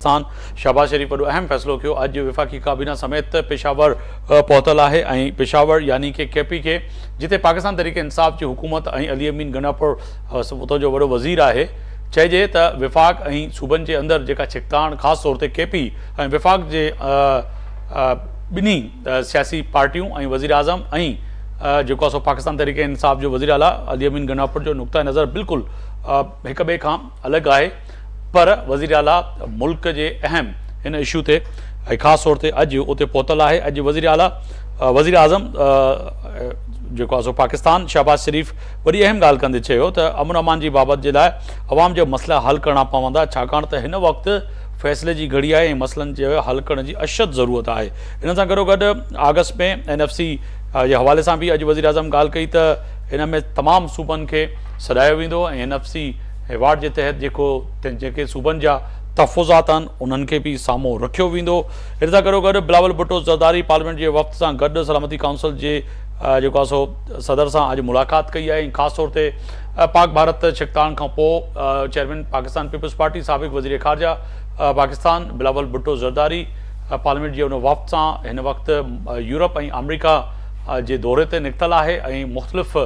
पाकिस्तान शहबाज शरीफ वॾो अहम फ़ैसिलो कयो। अॼु विफ़ाक़ी काबीना समेत पेशावर पहुतल आहे ऐं पेशावर यानी कि KP जिते पाकिस्तान तहरीक इंसाफ़ जी हुकूमत ऐं अली अमीन गंडापुर उतां जो वॾो वज़ीर आहे। चइजे त विफ़ाक़ ऐं सूबनि जे अंदरि जेका छिकताण ख़ासि तौर ते KP ऐं विफ़ाक़ जे ॿिन्ही सियासी पार्टियूं ऐं वज़ीर आज़म ऐं जेको आहे सो पाकिस्तान तहरीक इंसाफ़ जो वज़ीर आला अली अमीन गंडापुर जो नुक़्ता नज़र बिल्कुलु हिक ॿिए खां अलॻि आहे। पर वज़ीर आला मुल्क जे अहम हिन इशू ते ख़ासि तौर ते अॼु उते पहुतल आहे। अॼु वज़ीर आज़म जेको आहे सो पाकिस्तान शहबाज शरीफ वॾी अहम ॻाल्हि कंदे चयो त अमन अमान जी बाबति जे लाइ अवाम जा मसइला हल करणा पवंदा, छाकाणि त हिन वक़्तु फ़ैसिले जी घड़ी आहे ऐं मसइलनि जे हल करण जी अशद ज़रूरत आहे। इन सां गॾोगॾु अगस्त में NFC जे हवाले सां बि अॼु वज़ीर आज़म ॻाल्हि कई त हिन में तमामु सूबनि खे सॾायो वेंदो ऐं NFC अवार्ड जे तहत जेके सूबनि जा तहफ़ुज़ात आहिनि उन्हनि खे बि साम्हूं रखियो वेंदो। हिन सां गॾोगॾु बिलावल भुट्टो ज़रदारी पार्लियामेंट जे वफ़्त सां गॾु सलामती काउंसिल जे जेको आहे सो सदर सां अॼु मुलाक़ात कई आहे ऐं ख़ासि तौर ते पाक भारत छिकताण खां पोइ चेयरमैन पाकिस्तान पीपल्स पार्टी साबिक़ वज़ीर ख़ारजा पाकिस्तान बिलावल भुट्टो ज़रदारी पार्लियामेंट जे उन वफ़्त सां हिन वक़्तु यूरोप ऐं अमरीका जे दौरे ते निकितल आहे ऐं मुख़्तलिफ़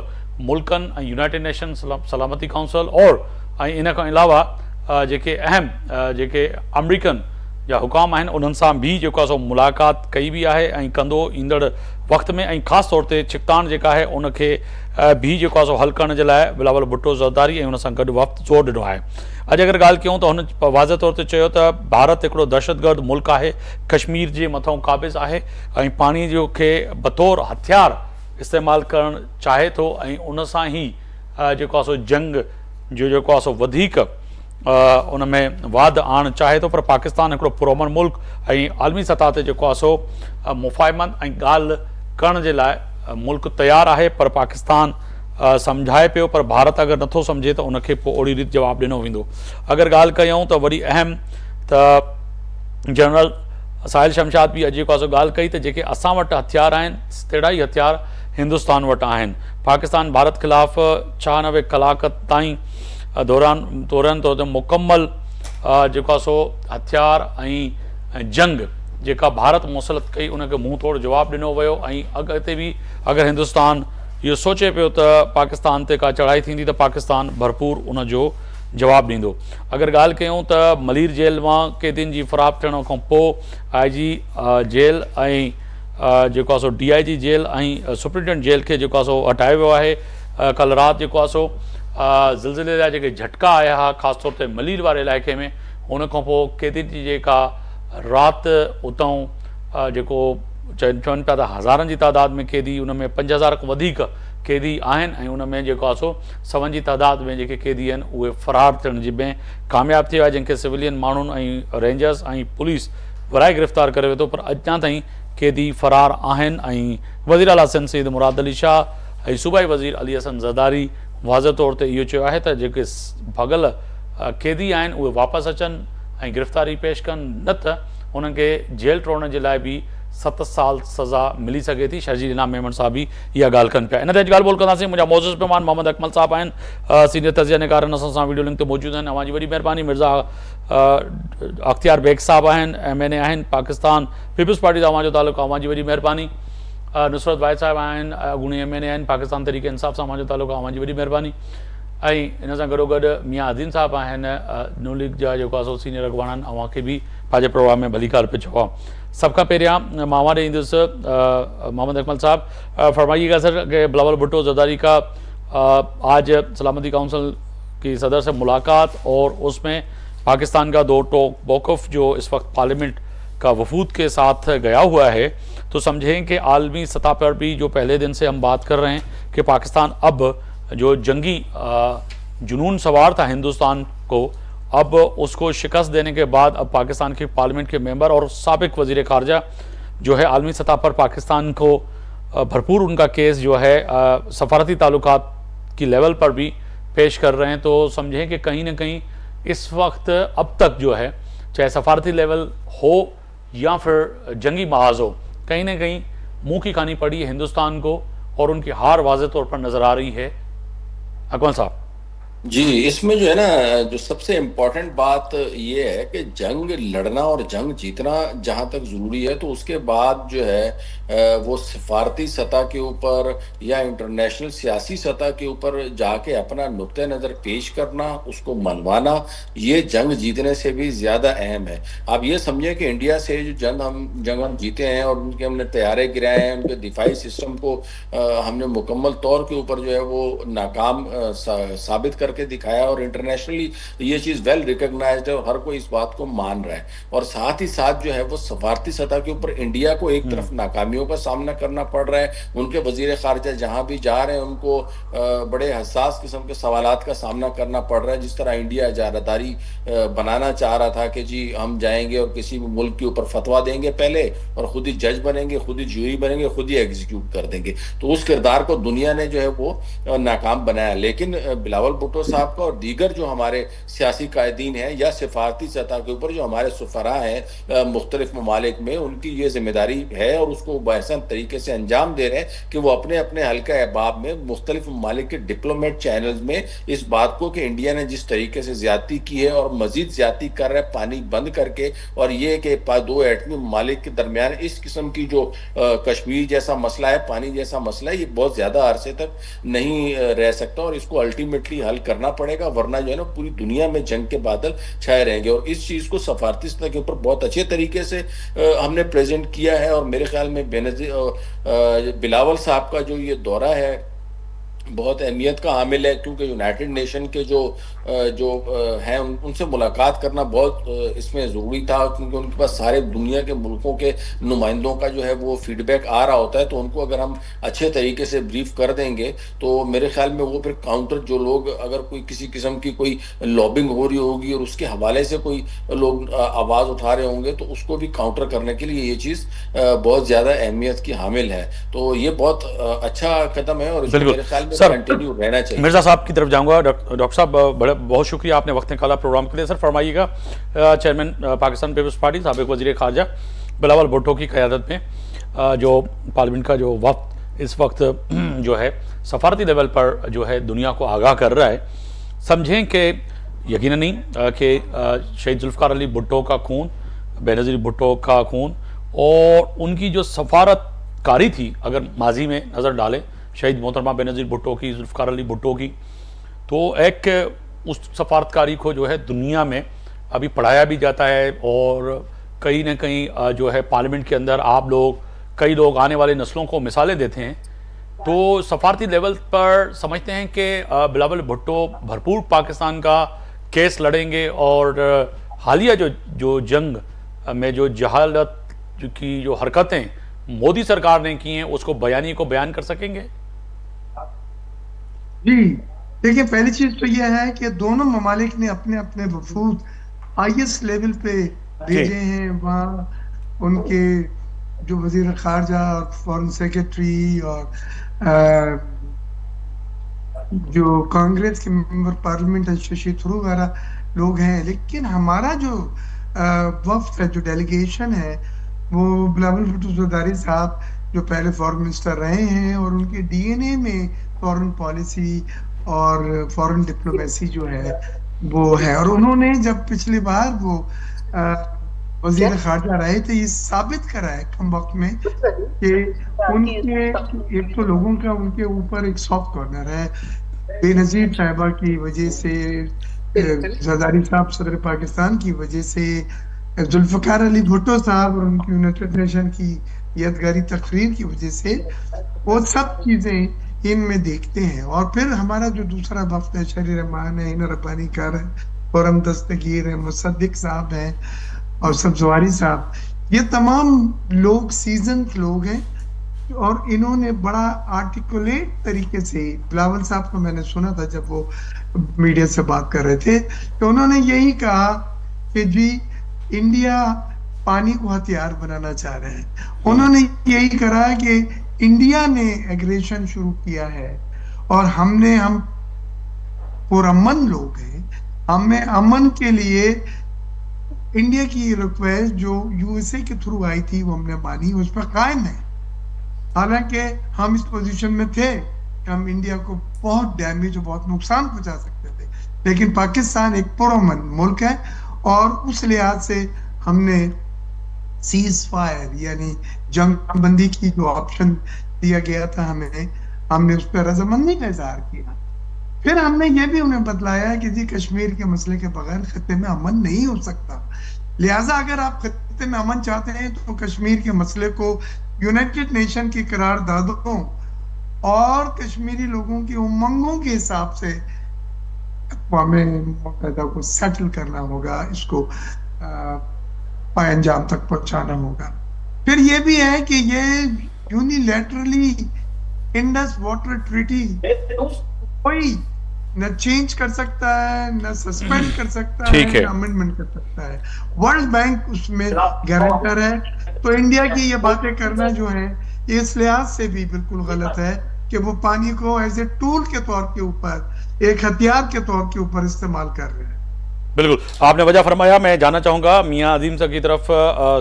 मुल्कनि ऐं यूनाइटेड नेशन सलामती काउंसिल और ऐं इन खां अलावा जेके अहम जेके अमरीकन जा हुकाम आहिनि उन्हनि सां बि जेको आहे सो मुलाक़ात कई बि आहे ऐं कंदो ईंदड़ वक़्त में। ऐं ख़ासि तौर ते छिकताण जेका आहे उनखे बि जेको आहे सो हल करण जे लाइ बिलावल भुट्टो ज़रदारी ऐं उन सां गॾु वफ़्त ज़ोर ॾिनो आहे। अॼु अगरि ॻाल्हि कयूं त हुन वाज़े तौर ते चयो त भारत हिकिड़ो दहशतगर्द मुल्क आहे, कश्मीर जे मथां क़ाबिज़ आहे ऐं पाणी जो खे बतौर हथियार इस्तेमालु करणु चाहे थो ऐं उन सां ई जेको आहे सो जंग जो जेको आहे सो वधीक उन में वाध आणणु चाहे थो। पर पाकिस्तान हिकिड़ो पुरअमन मुल्क ऐं आलमी सतह ते जेको आहे सो मुफ़ाहिमत ऐं ॻाल्हि करण जे लाइ मुल्क तयारु आहे। पर पाकिस्तान सम्झाए पियो, पर भारत अगरि नथो सम्झे त उनखे पोइ ओड़ी रीति जवाबु ॾिनो वेंदो। अगरि ॻाल्हि कयूं त वॾी अहम त जनरल साहिल शमशाद बि अॼु जेको आहे सो ॻाल्हि कई त जेके असां वटि हथियार आहिनि तहिड़ा ई हथियार हिंदुस्तान वटि आहिनि। पाकिस्तान भारत ख़िलाफ़ 96 कलाक ताईं दौरान तौर ते मुकमल जेको आहे सो हथियार ऐं जंग जेका भारत मुसलत कई उनखे मुंहुं तोड़ जवाबु ॾिनो वियो ऐं अॻिते बि अगरि हिंदुस्तान इहो सोचे पियो त पाकिस्तान ते का चढ़ाई थींदी त पाकिस्तान भरपूर उनजो जवाबु ॾींदो। अगरि ॻाल्हि कयूं त मलीर जेल मां क़ैदियुनि जी फ़रार थियण खां पोइ IG जेल ऐं जेको आहे सो DIG जेल ऐं सुप्रिटेंडेंट जेल खे जेको आहे सो हटायो वियो आहे। कल्ह राति जेको आहे सो ज़िलज़िले जा जेके झटका आया हुआ ख़ासि तौर ते मलीर वारे इलाइक़े में, हुन खां पोइ क़ैदियुनि जी जेका राति उतां जेको चवनि पिया त हज़ारनि जी तादाद में क़ैदी, उन में 5000 खां वधीक क़ैदी आहिनि ऐं उन में जेको आहे सो 100 जी तादाद में जेके क़ैदी आहिनि उहे फ़रार थियण जी में कामयाबु थी विया, जंहिंखे सिविलियन माण्हुनि ऐं रेंजर्स ऐं पुलिस वराए गिरफ़्तार करे वेठो। पर अञा ताईं क़ैदी फ़रार आहिनि ऐं वज़ीर आला सिंध सईद मुराद अली शाह ऐं सूबाई वज़ीर अली हसन ज़रदारी वाज़े तौर ते इहो चयो आहे त जेके भॻल क़ैदी आहिनि उहे वापसि अचनि ऐं गिरफ़्तारी पेश कनि, न त उन्हनि खे जेल टोड़ण जे लाइ बि 7 साल सज़ा मिली सघे थी। शर्जील इनाम मेमन साहब बि इहा ॻाल्हि कनि पिया। इन ते अॼु ॻाल्हि ॿोल कंदासीं। मुंहिंजा मौजूज़ महिमान मोहम्मद अकमल साहब आहिनि, सीनियर तज़िया निगार असां सां वीडियो लिंक ते मौजूदु आहिनि। अवां जी वॾी महिरबानी। मिर्ज़ा अख्तियार बेग साहब आहिनि, MNA आहिनि, पाकिस्तान पीपल्स पार्टी सां अवां जो तालुक़ु, अवां जी वॾी महिरबानी। नुसरत वाहिद साहिब आहिनि, अॻूणी MNA आहिनि, पाकिस्तान तहरीक इंसाफ़ सां अवां जो तालुक़ु, अवां जी वॾी महिरबानी। ऐं इन सां गॾोगॾु मियां अदीन साहब आहिनि, नून लीग जा जेको आहे सो सीनियर अॻवान आहिनि, अवां खे बि पंहिंजे प्रोग्राम में भली ॻाल्हि पियो चओ आहे। सब खां पहिरियां मां वटि ईंदुसि मोहम्मद अकमल साहब, फरमाइएगा सर कि बिलावल भुट्टो ज़रदारी का आज सलामती काउंसिल की सदर से मुलाकात और उसमें पाकिस्तान का 2 टोक मौक़िफ़ जो इस वक्त पार्लियामेंट का वफूद के साथ गया हुआ है, तो समझें कि आलमी सतह पर भी जो पहले दिन से हम बात कर रहे हैं कि पाकिस्तान अब जो जंगी जुनून सवार था हिंदुस्तान को, अब उसको शिकस्त देने के बाद अब पाकिस्तान के पार्लियामेंट के मेंबर और साबिक़ वज़ीर ख़ारजा जो है आलमी सतह पर पाकिस्तान को भरपूर उनका केस जो है सफारती ताल्लुकात की लेवल पर भी पेश कर रहे हैं। तो समझें कि कहीं ना कहीं इस वक्त अब तक जो है चाहे सफारती लेवल हो या फिर जंगी महाज हो, कहीं ना कहीं मुँह की खानी पड़ी है हिंदुस्तान को और उनकी हार वाज़े तौर पर नज़र आ रही है। अकमल साहब। जी, इसमें जो है ना, जो सबसे इम्पोर्टेंट बात ये है कि जंग लड़ना और जंग जीतना जहाँ तक ज़रूरी है, तो उसके बाद जो है वो सिफारती सतह के ऊपर या इंटरनेशनल सियासी सतह के ऊपर जाके अपना नुक्ते नज़र पेश करना, उसको मनवाना, ये जंग जीतने से भी ज़्यादा अहम है। आप ये समझें कि इंडिया से जो जंग हम जीते हैं और उनके हमने तैयारे गिराए हैं, उनके दिफाई सिस्टम को हमने मुकम्मल तौर के ऊपर जो है वो नाकाम साबित करके दिखाया, और इंटरनेशनली ये चीज़ वेल रिकग्नाइज्ड है और हर कोई इस बात को मान रहा है। और साथ ही साथ जो है वो सफारती सतह के ऊपर इंडिया को एक तरफ नाकामियों का सामना करना पड़ रहा है, उनके वजीर खारजा जहाँ भी जा रहे हैं उनको बड़े हसास किस्म के सवालात का सामना करना पड़ रहा है। जिस तरह इंडिया इजारादारी बनाना चाह रहा था कि जी हम जाएंगे और किसी भी मुल्क के ऊपर फतवा देंगे पहले, और खुद ही जज बनेंगे, खुद ही ज्यूरी बनेंगे, खुद ही एग्जीक्यूट कर देंगे, तो उस किरदार को दुनिया ने जो है वो नाकाम बनाया। लेकिन बिलावल भुट्टो साहब का और दीगर जो हमारे सियासी कायदीन हैं या सिफारती सतह के ऊपर जो हमारे सुफरा हैं मुख्तलिफ ममालिक में, उनकी ये जिम्मेदारी है और उसको बहसन तरीके से अंजाम दे रहे हैं कि वो अपने अपने हल्का अहबाब में मुख्तलिफ ममालिक के डिप्लोमेट चैनल्स में इस बात को कि इंडिया ने जिस तरीके से ज्यादती की है और मजीद ज्यादती कर रहा है पानी बंद करके, और ये कि दो एटमी ममालिक के दरमियान इस किस्म की जो कश्मीर जैसा मसला है, पानी जैसा मसला है, ये बहुत ज्यादा अरसे तक नहीं रह सकता और इसको अल्टीमेटली हल करना पड़ेगा, वरना जो है ना पूरी दुनिया में जंग के बादल छाए रहेंगे। और इस चीज को सफारती सतह के ऊपर बहुत अच्छे तरीके से हमने प्रेजेंट किया है, और मेरे ख्याल में बेनजीर बिलावल साहब का जो ये दौरा है बहुत अहमियत का हामिल है, क्योंकि यूनाइटेड नेशन के जो हैं उनसे मुलाकात करना बहुत इसमें ज़रूरी था, क्योंकि उनके पास सारे दुनिया के मुल्कों के नुमाइंदों का जो है वो फीडबैक आ रहा होता है, तो उनको अगर हम अच्छे तरीके से ब्रीफ कर देंगे तो मेरे ख्याल में वो फिर काउंटर जो लोग अगर कोई किसी किस्म की कोई लॉबिंग हो रही होगी और उसके हवाले से कोई लोग आवाज़ उठा रहे होंगे, तो उसको भी काउंटर करने के लिए ये चीज़ बहुत ज़्यादा अहमियत की हामिल है। तो ये बहुत अच्छा कदम है और इसको बिल्कुल मेरे ख्याल में सर। कंटिन्यू रहना चाहिए। मिर्जा साहब की तरफ जाऊंगा। डॉक्टर साहब, बड़े बहुत शुक्रिया, आपने वक्त निकाला प्रोग्राम के लिए। सर फरमाइएगा, चेयरमैन पाकिस्तान पीपल्स पार्टी साबिक वजीर खारजा बिलावल भुट्टो की क़यादत में जो पार्लियामेंट का जो वक्त इस वक्त जो है सफारती लेवल पर जो है दुनिया को आगाह कर रहा है, समझें कि यकीनन नहीं कि शहीद जुल्फ़िकार अली भुट्टो का खून, बेनज़ीर भुट्टो का खून और उनकी जो सफारतकारी थी, अगर माजी में नज़र डालें शहीद मोहतरमा बेनज़ीर भुट्टो की, जुल्फ़िकार अली भुट्टो की, तो एक उस सफारतकारी को जो है दुनिया में अभी पढ़ाया भी जाता है और कहीं ना कहीं जो है पार्लियामेंट के अंदर आप लोग, कई लोग आने वाले नस्लों को मिसालें देते हैं। तो सफारती लेवल पर समझते हैं कि बिलावल भुट्टो भरपूर पाकिस्तान का केस लड़ेंगे और हालिया जो जो जंग में जो जहालत की जो हरकतें मोदी सरकार ने की हैं उसको को बयान कर सकेंगे। जी देखिए, पहली चीज तो यह है कि दोनों ममालिक ने अपने अपने वफूद हाईएस्ट लेवल पे भेजे हैं। वहाँ उनके जो वजीर खारजा और फॉरेन सेक्रेटरी और जो कांग्रेस के मेंबर पार्लियामेंट शशि थरूर वगैरह लोग हैं, लेकिन हमारा जो वफ्द है, जो डेलीगेशन है, वो बिलावल भुट्टो ज़रदारी साहब जो पहले फॉरेन मिनिस्टर रहे हैं और उनके डीएनए में फॉरेन पॉलिसी और फॉरेन डिप्लोमेसी जो है वो है। और उन्होंने जब पिछली बार वो वजीर खारजा रहे थे, ये साबित करा है कम वक्त में कि उनके एक तो लोगों का उनके ऊपर एक सॉफ्ट कॉर्नर है। बेनजीर साहिबा की वजह से, ज़रदारी साहब सदर पाकिस्तान की वजह से, जुल्फ़िकार अली भुट्टो साहब और उनकी यूनाइटेड नेशन की यादगारी तकरीर की वजह से, वो सब चीजें इनमें देखते हैं। और फिर हमारा जो दूसरा वफ्द है, शहरी रहमान है, इना रब्बानी कार है, फौरम दस्तगीर है, मुसद्दिक साहब हैं और सब्जवारी साहब, ये तमाम लोग सीजन लोग हैं और इन्होंने बड़ा आर्टिकुलेट तरीके से, बिलावल साहब को मैंने सुना था जब वो मीडिया से बात कर रहे थे, तो उन्होंने यही कहा कि जी इंडिया पानी को हथियार बनाना चाह रहे हैं। उन्होंने यही कहा कि इंडिया ने एग्रेशन शुरू किया है और हम पुरअमन लोग हैं, हमें अमन के लिए इंडिया की रिक्वेस्ट जो यूएसए के थ्रू आई थी वो हमने मानी, उस पर कायम है। हालांकि हम इस पोजीशन में थे कि हम इंडिया को बहुत डैमेज और बहुत नुकसान पहुंचा सकते थे, लेकिन पाकिस्तान एक पुरअमन मुल्क है और उस लिहाज से हमने सीज फायर यानी जंग बंदी की जो ऑप्शन दिया गया था हमें, हमने उस पर रजामंदी का इजहार किया। फिर हमने ये भी उन्हें बतलाया कि जी कश्मीर के मसले के बगैर खत्ते में अमन नहीं हो सकता, लिहाजा अगर आप खत्ते में अमन चाहते हैं तो कश्मीर के मसले को यूनाइटेड नेशन की करारदादों और कश्मीरी लोगों की उमंगों के हिसाब से मुत्तहिदा को सेटल करना होगा, इसको पाए अंजाम तक पहुंचाना होगा। फिर ये भी है कि ये यूनिलैटरली इंडस वाटर ट्रीटी कोई न चेंज कर सकता है, न सस्पेंड कर सकता है, न अमेंडमेंट कर सकता है। वर्ल्ड बैंक उसमें गारंटर है, तो इंडिया की ये बातें करना जो है ये इस लिहाज से भी बिल्कुल गलत है कि वो पानी को एज ए टूल के तौर के ऊपर, एक हथियार के तौर के ऊपर इस्तेमाल कर रहे हैं। बिल्कुल आपने वजह फरमाया। मैं जानना चाहूंगा मियां अजीम साहब की तरफ,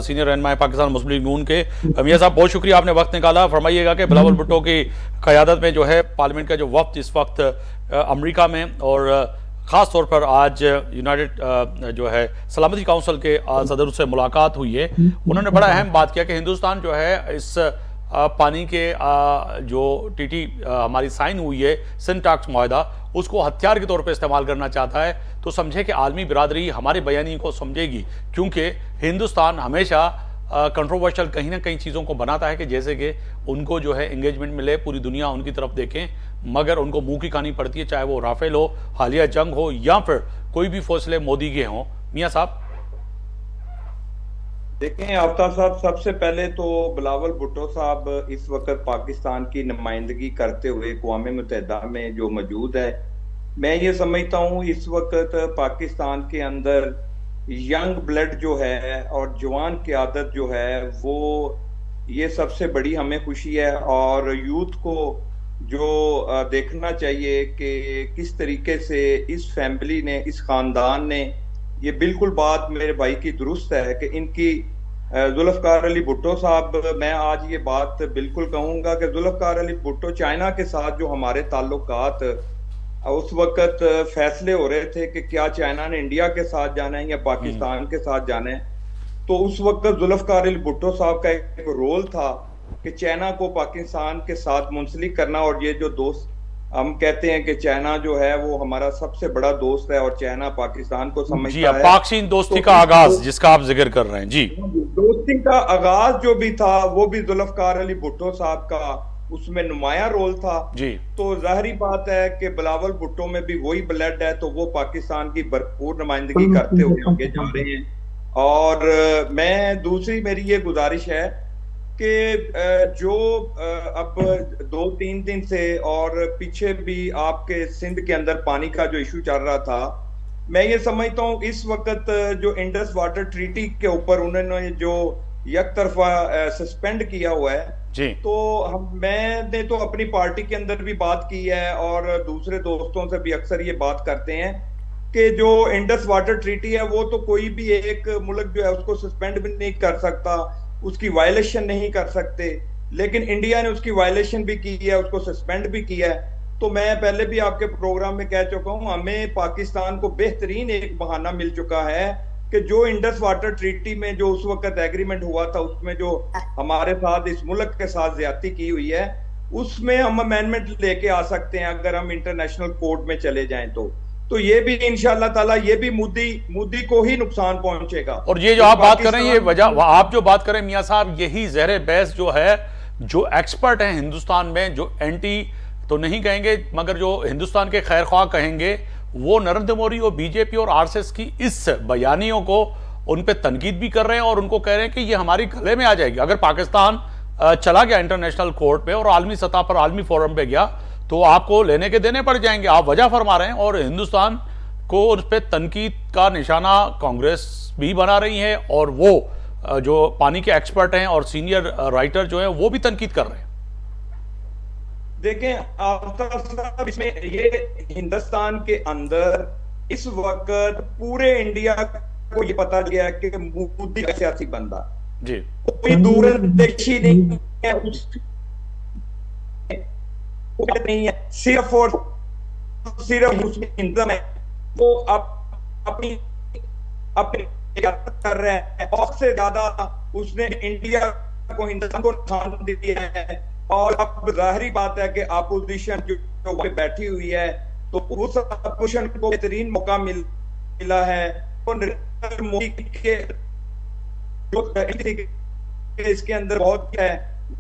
सीनियर रहनुमा पाकिस्तान मुस्लिम लीग नून के। मियां साहब बहुत शुक्रिया, आपने वक्त निकाला। फरमाइएगा कि बिलावल भुट्टो की क़यादत में जो है पार्लियामेंट का जो वफ्द इस वक्त अमेरिका में और ख़ास तौर पर आज यूनाइटेड जो है सलामती काउंसिल के सदर से मुलाकात हुई है, उन्होंने बड़ा अहम बात किया कि हिंदुस्तान जो है इस पानी के जो टीटी हमारी साइन हुई है सिंटाक्स मुआहदा, उसको हथियार के तौर पे इस्तेमाल करना चाहता है, तो समझे कि आलमी बिरादरी हमारे बयानी को समझेगी, क्योंकि हिंदुस्तान हमेशा कंट्रोवर्शियल कहीं ना कहीं चीज़ों को बनाता है कि जैसे कि उनको जो है एंगेजमेंट मिले, पूरी दुनिया उनकी तरफ देखें, मगर उनको मुंह की खानी पड़ती है, चाहे वो राफेल हो, हालिया जंग हो, या फिर कोई भी फैसले मोदी के हों। मियाँ साहब देखें आफ्ताब साहब, सबसे पहले तो बिलावल भुट्टो साहब इस वक्त पाकिस्तान की नुमाइंदगी करते हुए अक़वाम मुत्तहिदा में जो मौजूद है, मैं ये समझता हूँ इस वक्त पाकिस्तान के अंदर यंग ब्लड जो है और जवान क़यादत जो है वो ये सबसे बड़ी हमें खुशी है। और यूथ को जो देखना चाहिए कि किस तरीके से इस फैमिली ने, इस ख़ानदान ने, ये बिल्कुल बात मेरे भाई की दुरुस्त है कि इनकी जुल्फ़कार अली भुट्टो साहब, मैं आज ये बात बिल्कुल कहूँगा कि जुल्फ़कार अली भुट्टो चाइना के साथ जो हमारे ताल्लुकात उस वक्त फैसले हो रहे थे कि क्या चाइना ने इंडिया के साथ जाना है या पाकिस्तान के साथ जाना है, तो उस वक्त जुल्फ़कार अली भुट्टो साहब का एक रोल था कि चाइना को पाकिस्तान के साथ मुंसलिक करना। और ये जो दोस्त हम कहते हैं कि चाइना जो है वो हमारा सबसे बड़ा दोस्त है और चाइना पाकिस्तान को समझता है। पाक चीन दोस्ती का आगाज जिसका आप जिक्र कर रहे हैं, जी दोस्ती का आगाज जो भी था वो भी जुल्फ़कार अली भुट्टो साहब का उसमें नुमाया रोल था जी। तो जाहिर बत है कि बिलावल भुट्टो में भी वही ब्लड है, तो वो पाकिस्तान की भरपूर नुमाइंदगी करते हुए आगे जा रहे हैं। और मैं दूसरी मेरी ये गुजारिश है कि जो अब 2-3 दिन से और पीछे भी आपके सिंध के अंदर पानी का जो इशू चल रहा था, मैं ये समझता हूँ इस वक्त जो इंडस वाटर ट्रीटी के ऊपर उन्होंने जो एक तरफा सस्पेंड किया हुआ है जी, तो मैंने तो अपनी पार्टी के अंदर भी बात की है और दूसरे दोस्तों से भी अक्सर ये बात करते हैं कि जो इंडस वाटर ट्रीटी है वो तो कोई भी एक मुल्क जो है उसको सस्पेंड भी नहीं कर सकता, उसकी वायलेशन नहीं कर सकते, लेकिन इंडिया ने उसकी वायलेशन भी की है, उसको सस्पेंड भी किया है। तो मैं पहले भी आपके प्रोग्राम में कह चुका हूं, हमें पाकिस्तान को बेहतरीन एक बहाना मिल चुका है कि जो इंडस वाटर ट्रीटी में जो उस वक्त एग्रीमेंट हुआ था उसमें जो हमारे साथ इस मुल्क के साथ ज्यादती की हुई है उसमें हम अमेंडमेंट लेके आ सकते हैं अगर हम इंटरनेशनल कोर्ट में चले जाएं तो ये भी इंशाअल्लाह ताला ये भी मोदी को ही नुकसान पहुंचेगा। और ये जो आप बात कर रहे हैं, ये वजह आप जो बात कर रहे हैं मियां साहब, यही ज़हरे बहस जो है, जो एक्सपर्ट हैं हिंदुस्तान में, जो एंटी तो नहीं कहेंगे मगर जो हिंदुस्तान के खैर ख्वाह कहेंगे, वो नरेंद्र मोदी और बीजेपी और आरएसएस की इस बयानियों को उन पे तनकीद भी कर रहे हैं और उनको कह रहे हैं कि ये हमारी गले में आ जाएगी। अगर पाकिस्तान चला गया इंटरनेशनल कोर्ट पे और आलमी सतह पर आलमी फोरम पे गया तो आपको लेने के देने पड़ जाएंगे। आप वजह फरमा रहे हैं और हिंदुस्तान को उस पर तनकीद का निशाना कांग्रेस भी बना रही है और वो जो पानी के एक्सपर्ट हैं और सीनियर राइटर जो है वो भी तनकीद कर रहे हैं। देखें आफ्ताब साहब, इसमें ये हिंदुस्तान के अंदर इस वक्त पूरे इंडिया को ये पता गया कि मोदी का सियासी बंदा जी, कोई दूरदर्शी नहीं है, नहीं है, सिर्फ और सिर्फ मुस्लिम है वो अपनी अपनी कर रहे हैं, और से ज्यादा उसने इंडिया को, हिंदुस्तान को नुकसान दिया है। और अब जाहिर बात है कि अपोजिशन जो बैठी हुई है, तो उस अपोजिशन को बेहतरीन मौका मिला है। तो नरेंद्र मोदी के इसके अंदर बहुत है,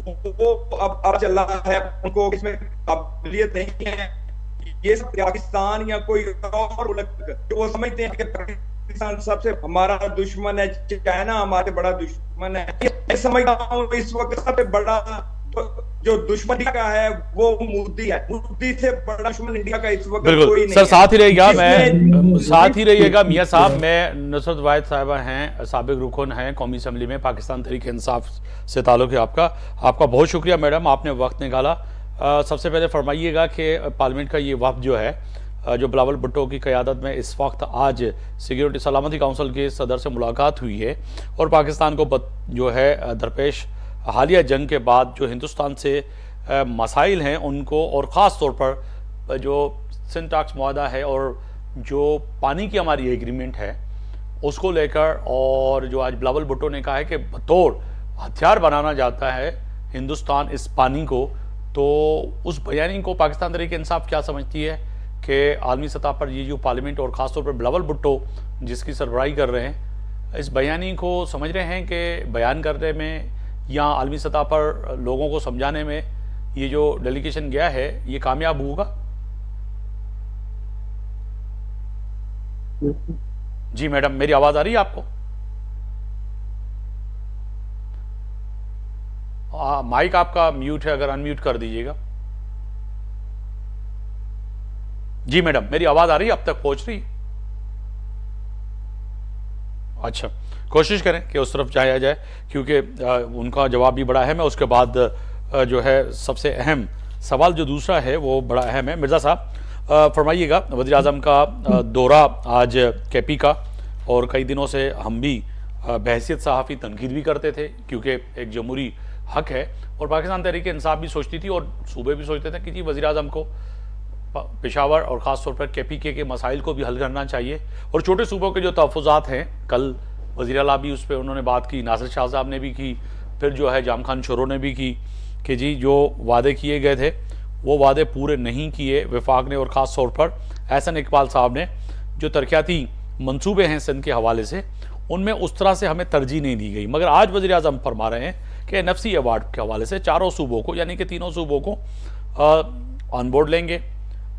वो अब चल रहा है, उनको इसमें काबिलियत नहीं है। ये सब पाकिस्तान या कोई और मुल्क जो वो समझते हैं कि पाकिस्तान सबसे हमारा दुश्मन है, चाइना हमारे बड़ा दुश्मन है, ये समझता हूँ इस वक्त सबसे बड़ा जो दुश्मन का है वो मोदी है। मोदी से बड़ा दुश्मन इंडिया का इस वक्त कोई नहीं। सर साथ ही रहिएगा, मैं साथ ही रहिएगा मियां साहब। मैं नुसरत वाहिद साहिबा हैं, साबिक रुकन हैं कौमी असम्बली में, पाकिस्तान तहरीक इंसाफ से ताल्लुक़ है आपका बहुत शुक्रिया मैडम, आपने वक्त निकाला। सबसे पहले फरमाइएगा कि पार्लियामेंट का ये वफ़द जो है, जो बिलावल भुट्टो की क़यादत में इस वक्त आज सिक्योरिटी सलामती काउंसिल के सदर से मुलाकात हुई है, और पाकिस्तान को जो है दरपेश हालिया जंग के बाद जो हिंदुस्तान से मसाइल हैं उनको, और ख़ास तौर पर जो सिंटाक्स मुआहदा है और जो पानी की हमारी एग्रीमेंट है उसको लेकर, और जो आज बिलावल भुट्टो ने कहा है कि बतौर हथियार बनाना चाहता है हिंदुस्तान इस पानी को, तो उस बयानी को पाकिस्तान तहरीक इंसाफ क्या समझती है कि आलमी सतह पर ये जो पार्लियामेंट और ख़ास तौर पर बिलावल भुट्टो जिसकी सरबराही कर रहे हैं, इस बयानी को समझ रहे हैं कि बयान करने में या आलमी सतह पर लोगों को समझाने में ये जो डेलीगेशन गया है ये कामयाब होगा? जी मैडम, मेरी आवाज़ आ रही है आपको? माइक आपका म्यूट है, अगर अनम्यूट कर दीजिएगा। जी मैडम, मेरी आवाज़ आ रही है, अब तक पहुंच रही? अच्छा, कोशिश करें कि उस तरफ जाया जाए, क्योंकि उनका जवाब भी बड़ा अहम है। उसके बाद जो है सबसे अहम सवाल जो दूसरा है वो बड़ा अहम है। मिर्ज़ा साहब फरमाइएगा, वज़ीर आज़म का दौरा आज केपी का, और कई दिनों से हम भी बहैसियत सहाफ़ी तनकीद भी करते थे, क्योंकि एक जमहूरी हक है, और पाकिस्तान तहरीक इंसाफ भी सोचती थी और सूबे भी सोचते थे कि जी वज़ीर आज़म को पेशावर और ख़ास तौर पर KPK के मसाइल को भी हल करना चाहिए, और छोटे सूबों के जो तहफ़्फ़ुज़ात हैं, कल वज़ीर आला भी उस पर उन्होंने बात की, नासिर शाह साहब ने भी की, फिर जो है जाम खान शोरो ने भी की कि जी जो वादे किए गए थे वो वादे पूरे नहीं किए वफाक ने, और ख़ास तौर पर एहसन इकबाल साहब ने। जो तरक्याती मंसूबे हैं सिंध के हवाले से, उनमें उस तरह से हमें तरजीह नहीं दी गई। मगर आज वज़ीर आज़म फरमा रहे हैं कि NFC अवार्ड के हवाले से चारों सूबों को, यानी कि तीनों सूबों को ऑन बोर्ड लेंगे,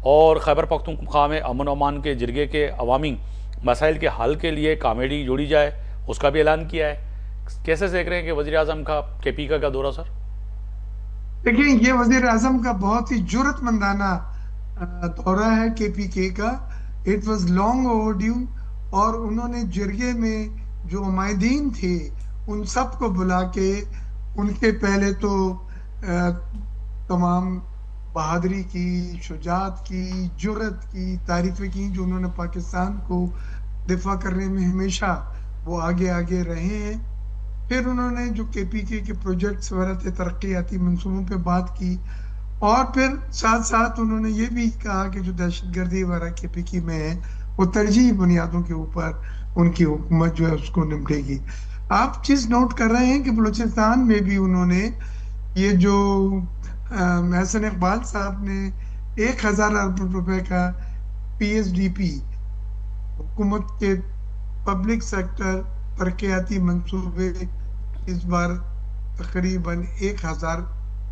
और खैबर पख्तूनख्वा में अमन अमान के जिरगे के अवामी मसाइल के हल के लिए कॉमेडी जोड़ी जाए, उसका भी ऐलान किया है। कैसे देख रहे हैं कि वज़ीर आज़म का KPK का दौरा? सर देखिए, ये वज़ीर आज़म का बहुत ही जुर्रतमंदाना दौरा है KPK का। इट वाज लॉन्ग ओवरड्यू, और उन्होंने जिरगे में जो उमायदीन थे उन सब को बुला के उनके पहले तो तमाम बहादुरी की, शुजात की, जुर्रत की तारीफ़ें की, जो उन्होंने पाकिस्तान को दिफा करने में हमेशा वो आगे आगे रहे हैं। फिर उन्होंने जो KPK के प्रोजेक्ट्स वगैरह थे, तरक्याती मंसूबों पे बात की, और फिर साथ साथ उन्होंने ये भी कहा कि जो दहशतगर्दी वगैरह KPK में है वो तरजीही बुनियादों के ऊपर उनकी हुकूमत जो है उसको निपटेगी। आप चीज़ नोट कर रहे हैं कि बलूचिस्तान में भी उन्होंने ये जो एहसन इकबाल साहब ने 1000 अरब रुपए का PSDP हुकूमत के पब्लिक सेक्टर तरक्याती मंसूबे इस बार तकरीबन 1000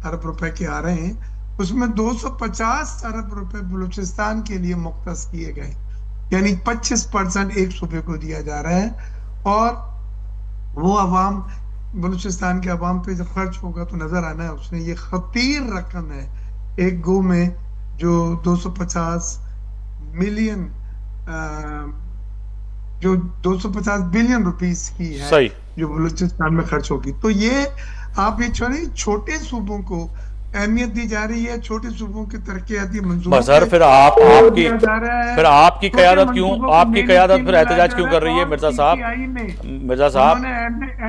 अरब रुपए के आ रहे हैं, उसमें 250 अरब रुपए बलूचिस्तान के लिए मुख्तस किए गए, यानी 25% एक सूबे को दिया जा रहा है, और वो अवाम, बलूचिस्तान के अवाम पे जब खर्च होगा तो नजर आना है। उसने ये खतीर रकम है एक गो में, जो 250 मिलियन जो 250 बिलियन रुपीस की है जो बलूचिस्तान में खर्च होगी। तो ये आप ये छोटे सूबों को अहमियत दी जा रही है, छोटे सूबों की तरक्याती मंसूबों। सर फिर आपकी क़यादत क्यों, आपकी क़यादत फिर एहतजाज क्यों कर रही है मिर्जा साहब? मिर्जा साहब ने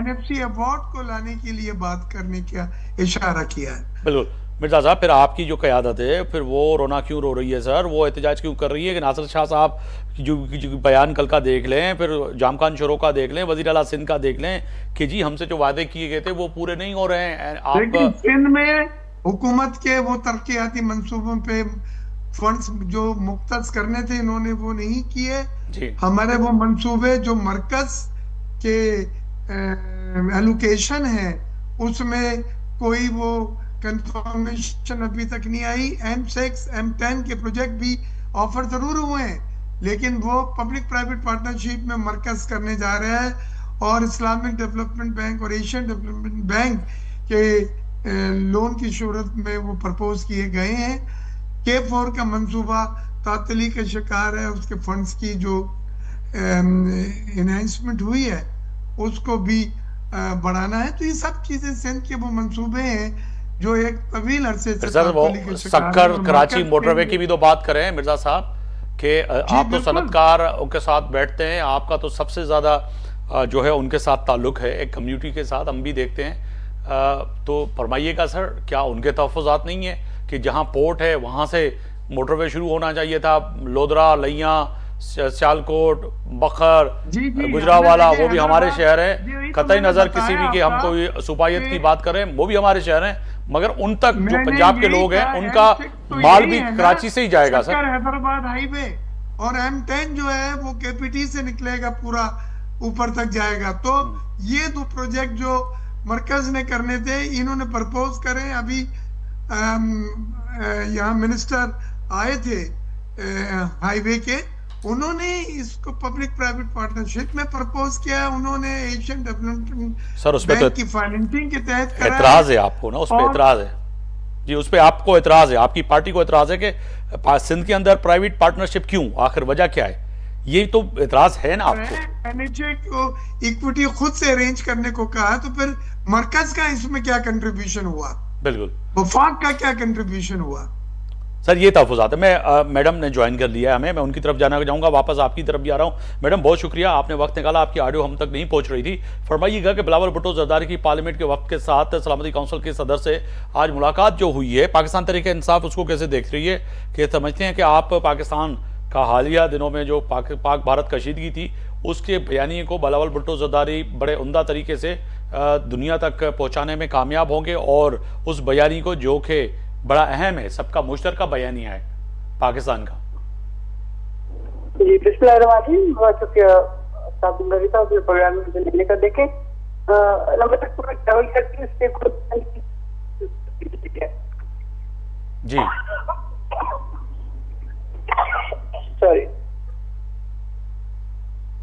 NFC अवार्ड को लाने के लिए बात करने का इशारा किया है। बिल्कुल मिर्जा साहब, फिर आपकी जो क़यादत है फिर वो रोना क्यों रो रही है सर, वो एहतजाज क्यों कर रही है कि नासिर शाह साहब जो बयान कल का देख लें, फिर जाम खान शोरो का देख लें, वज़ीर आला सिंध का देख लें कि जी हमसे जो वादे किए गए थे वो पूरे नहीं हो रहे हैं। लेकिन सिंध में हुकूमत के वो तरक्याती मंसूबों पे फंड्स जो मुख्तस करने थे इन्होंने वो नहीं किए। हमारे वो मंसूबे जो मरकज के एलोकेशन है उसमें कोई वो कंफर्मेशन अभी तक नहीं आई। M6 M10 के प्रोजेक्ट भी ऑफर जरूर हुए हैं लेकिन वो पब्लिक प्राइवेट पार्टनरशिप में मरकज करने जा रहे हैं और इस्लामिक डेवलपमेंट बैंक और एशियन डेवलपमेंट बैंक के लोन की सूरत में वो प्रपोज किए गए हैं। K4 का मंसूबा तातली का शिकार है, उसके फंड्स की जो एनहेंसमेंट हुई है उसको भी बढ़ाना है। तो ये सब चीजें सिंध के वो मंसूबे हैं जो एक तवील अरसे से सक्कर कराची मोटरवे की भी तो बात करें मिर्जा साहब कि आप तो सनतकार के साथ बैठते हैं, आपका तो सबसे ज्यादा जो है उनके साथ ताल्लुक है, एक कम्युनिटी के साथ हम भी देखते हैं। तो फरमाइएगा सर, क्या उनके तहफ़्फ़ुज़ात नहीं है कि जहां पोर्ट है वहां से मोटरवे शुरू होना चाहिए था, लोधरा, लैया, सियालकोट, बखर, गुजरावाला, वो भी हमारे शहर है। कतई नजर किसी भी के हम कोई सूबायत की बात करें वो भी हमारे शहर हैं, मगर उन तक जो पंजाब के लोग हैं उनका माल भी कराची से ही जाएगा सर। हैदराबाद हाईवे और M10 जो है वो KPT से निकलेगा, पूरा ऊपर तक जाएगा। तो ये दो प्रोजेक्ट जो मरकज ने करने थे इन्होंने प्रपोज करे। अभी यहाँ मिनिस्टर आए थे हाईवे के, उन्होंने इसको पब्लिक प्राइवेट पार्टनरशिप में प्रपोज किया। उन्होंने एशियन डेवलपमेंट बैंक की फाइनेंसिंग के तहत करा। एतराज है आपको ना, उस पर एतराज है जी, उस पर आपको एतराज है, आपकी पार्टी को एतराज है कि सिंध के अंदर प्राइवेट पार्टनरशिप क्यों, आखिर वजह क्या है, ये तो एतराज है ना आपको। एनएचए को इक्विटी खुद से अरेंज करने को कहा, तो फिर मरकज का इसमें क्या कंट्रीब्यूशन हुआ, बिल्कुल वफाक का क्या कंट्रीब्यूशन हुआ। सर ये तहफ़्फ़ुज़ात है। मैं मैडम ने ज्वाइन कर लिया है हमें, मैं उनकी तरफ जाना चाहूँगा, वापस आपकी तरफ भी आ रहा हूँ। मैडम बहुत शुक्रिया, आपने वक्त निकाला, आपकी ऑडियो हम तक नहीं पहुँच रही थी। फरमाइएगा कि बिलावल भुट्टो ज़रदारी की पार्लियामेंट के वक्त के साथ सलामती काउंसिल के सदर से आज मुलाकात जो हुई है, पाकिस्तान तहरीक इंसाफ उसको कैसे देख रही है, कि समझते हैं कि आप पाकिस्तान का हालिया दिनों में जो पाक भारत कशीदगी थी उसके बयानिए को बिलावल भुट्टो ज़रदारी बड़े उम्दा तरीके से दुनिया तक पहुँचाने में कामयाब होंगे, और उस बयानी को जो कि बड़ा अहम है, सबका मुश्तरका बयानिया है पाकिस्तान का। जी बिस्मिल्लाहिर्रहमानिर्रहीम, बहुत शुक्रिया साहब प्रोग्राम में लेने का। देखें लंबे तक पूरा ट्रैवल करके जी सॉरी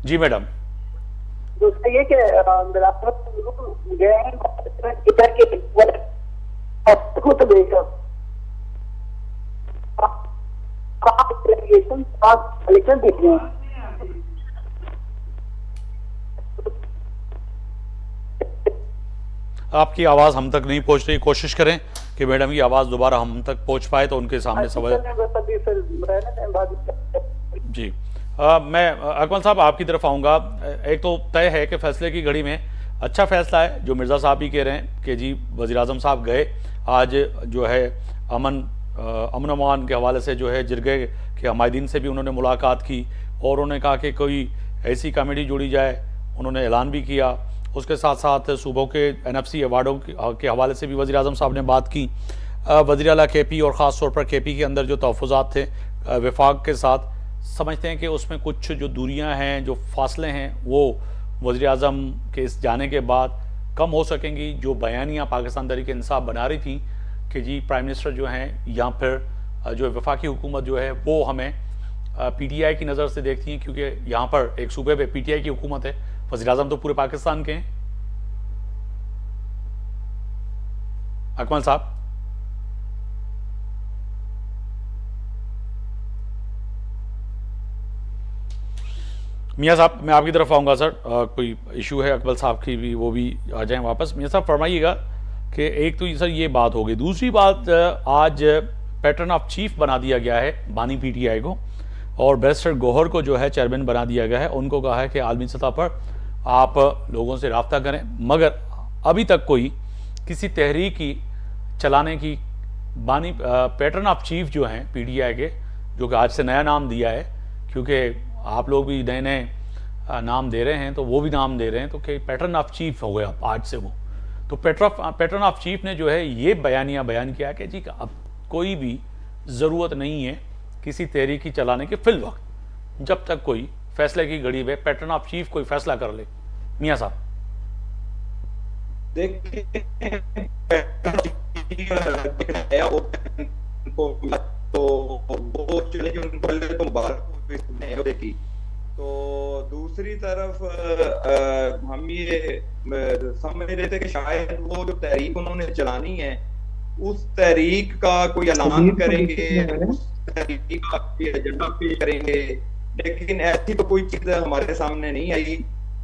जी मैडम, दूसरा ये कि गए हैं खुद देखा आपकी आवाज हम तक नहीं पहुंच रही, कोशिश करें कि मैडम की आवाज दोबारा हम तक पहुंच पाए तो उनके सामने सवाल। जी मैं अकमल साहब आपकी तरफ आऊंगा। एक तो तय है कि फैसले की घड़ी में अच्छा फैसला है जो मिर्ज़ा साहब भी कह रहे हैं कि जी वज़ीर आज़म साहब गए आज जो है अमन अमान के हवाले से जो है जिरगे के हमायदीन से भी उन्होंने मुलाकात की और उन्होंने कहा कि कोई ऐसी कमेटी जोड़ी जाए, उन्होंने ऐलान भी किया। उसके साथ साथ सूबों के NFC अवार्डों के हवाले से भी वज़ीर आज़म साहब ने बात की। वज़ीर आला KP और ख़ास तौर पर KP के अंदर जो तहफ़्फ़ुज़ात थे वफाक के साथ, समझते हैं कि उसमें कुछ जो दूरियाँ हैं, जो फासले हैं, वो वज़ीर आज़म के इस जाने के बाद कम हो सकेंगी। जो बयानियाँ पाकिस्तान तहरीक इंसाफ बना रही थी कि जी प्राइम मिनिस्टर जो हैं या फिर जो वफाकी हुकूमत जो है वो हमें PTI की नज़र से देखती हैं, क्योंकि यहाँ पर एक सूबे पे PTI की हुकूमत है, वज़ीर आज़म तो पूरे पाकिस्तान के हैं। अकमल साहब, मियाँ साहब मैं आपकी तरफ आऊँगा सर, कोई इशू है अकबल साहब की भी, वो भी आ जाएं वापस। मियाँ साहब फरमाइएगा कि एक तो सर ये बात हो गई, दूसरी बात आज पैटर्न ऑफ चीफ बना दिया गया है बानी PTI को, और बैरिस्टर गौहर को जो है चेयरमैन बना दिया गया है। उनको कहा है कि आलमी सतह पर आप लोगों से रब्ता करें, मगर अभी तक कोई किसी तहरीक की चलाने की बानी पैटर्न ऑफ चीफ जो हैं पीटीआई के, जो कि आज से नया नाम दिया है, क्योंकि आप लोग भी नए नए नाम दे रहे हैं तो वो भी नाम दे रहे हैं, तो कि पैटर्न ऑफ चीफ हो गया आज से वो। तो पैटर्न ऑफ चीफ ने जो है ये बयान किया कि जी अब कोई भी ज़रूरत नहीं है किसी तहरीकी चलाने के फिल वक्त, जब तक कोई फैसले की घड़ी में पैटर्न ऑफ चीफ कोई फैसला कर ले। मियाँ साहब देखिए, तो वो चले जो पहले तो मुबारक की, तो दूसरी तरफ हम ये समझ रहे थे कि शायद वो जो तहरीक उन्होंने चलानी है उस तहरीक का कोई ऐलान करेंगे, उस तहरीक का एजेंडा पेश करेंगे, लेकिन ऐसी तो कोई चीज हमारे सामने नहीं आई।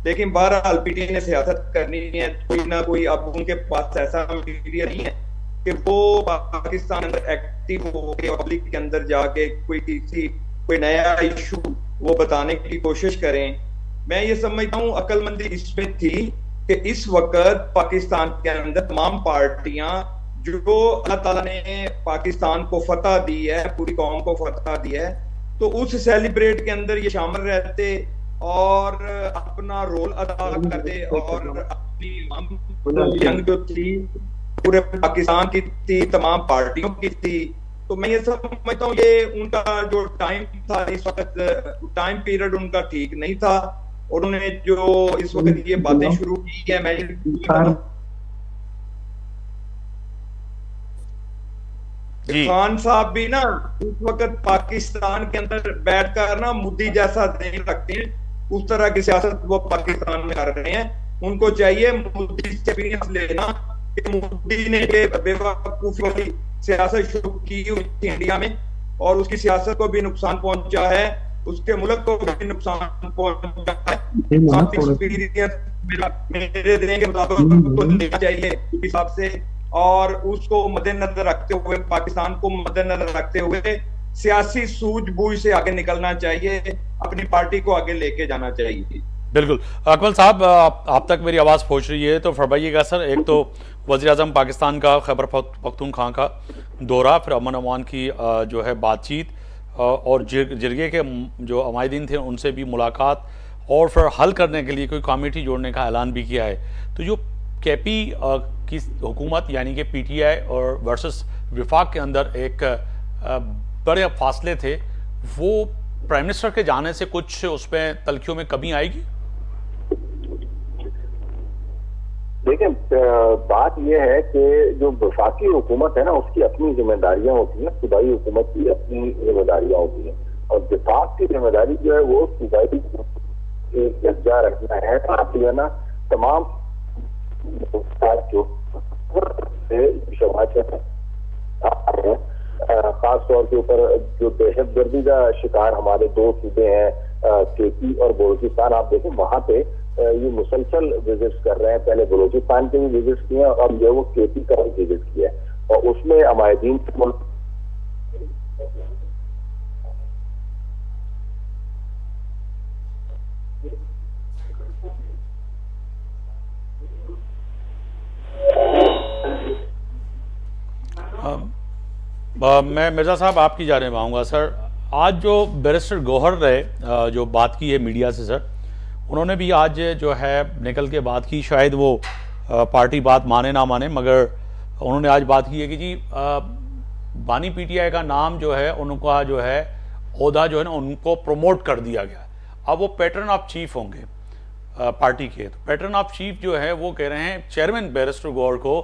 लेकिन बहरहाल पीटीआई ने सियासत करनी है, कोई ना कोई अब उनके पास ऐसा मटीरियल नहीं है कि वो पाकिस्तान अंदर एक्टिव हो के पब्लिक के अंदर जाके कोई नया इशू वो बताने की कोशिश करें। मैं ये समझता हूँ अक्लमंदी इसमें थी कि इस वक्त पाकिस्तान के अंदर तमाम पार्टियां जो अल्लाह ताला ने पाकिस्तान को फतह दी है, पूरी कौम को फतह दी है, तो उस सेलिब्रेट के अंदर ये शामिल रहते और अपना रोल अदा करते और अपनी जंग जो थी पूरे पाकिस्तान की थी, तमाम पार्टियों की थी। तो मैं ये समझता हूँ ये उनका जो टाइम था इस वक्त, टाइम पीरियड उनका ठीक नहीं था। उन्होंने जो इस वक्त ये बातें शुरू की है, मैं खान साहब भी ना इस वक्त पाकिस्तान के अंदर बैठकर ना मुद्दी जैसा नहीं रखते हैं, उस तरह की सियासत वो पाकिस्तान में कर रहे हैं। उनको चाहिए मुद्दी से एक्सपीरियंस लेना कि मोदी ने बेवकूफी वाली सियासत शुरू की हुई थी इंडिया में और उसकी सियासत को भी नुकसान पहुंचा है, उसके मुल्क को भी नुकसान पहुंचा है। एक्सपीरियंस मेरे देने के मुताबिक तो लेना चाहिए उस हिसाब से, और उसको मद्देनजर रखते हुए, पाकिस्तान को मद्देनजर रखते हुए सियासी सूझबूझ से आगे निकलना चाहिए, अपनी पार्टी को आगे लेके जाना चाहिए। बिल्कुल। अकमल साहब आप तक मेरी आवाज़ पहुंच रही है तो फरमाइएगा सर। एक तो वज़ीर-ए-आज़म पाकिस्तान का खैबर पख्तूनख्वा का दौरा, फिर अमन अमान की जो है बातचीत और जिरगे के जो अमायदीन थे उनसे भी मुलाकात, और फिर हल करने के लिए कोई कमेटी जोड़ने का ऐलान भी किया है। तो जो केपी की हुकूमत यानी कि पीटीआई और वर्सेस विफाक के अंदर एक बड़े फासले थे, वो प्राइम मिनिस्टर के जाने से कुछ उसमें तलखियों में कमी आएगी? देखिए, बात यह है कि जो वफाकी हुकूमत है ना उसकी अपनी जिम्मेदारियां होती हैं, सूबाई हुकूमत की अपनी जिम्मेदारियां होती हैं, और विफाक की जिम्मेदारी जो है वो सूबाई यकजा रखना है ताकि है ना तमाम जो खास तौर के ऊपर जो दहशतगर्दी का शिकार हमारे दो सूबे हैं केपी और बलोचिस्तान, आप देखें वहां पे ये मुसलसल विजिट्स कर रहे हैं। पहले बलोचिस्तान के भी विजिट्स किए हैं और ये वो केपी का भी विजिट किया है, और उसमें अमायदीन मैं मिर्ज़ा साहब आपकी जाने आऊँगा सर। आज जो बैरिस्टर गौहर रहे जो बात की है मीडिया से सर, उन्होंने भी आज जो है निकल के बात की, शायद वो पार्टी बात माने ना माने, मगर उन्होंने आज बात की है कि जी बानी पीटीआई का नाम जो है उनका जो है ओहदा जो है ना उनको प्रमोट कर दिया गया। अब वो पैटर्न ऑफ चीफ होंगे पार्टी के। तो पैटर्न ऑफ चीफ जो है वो कह रहे हैं चेयरमैन बैरिस्टर गौहर को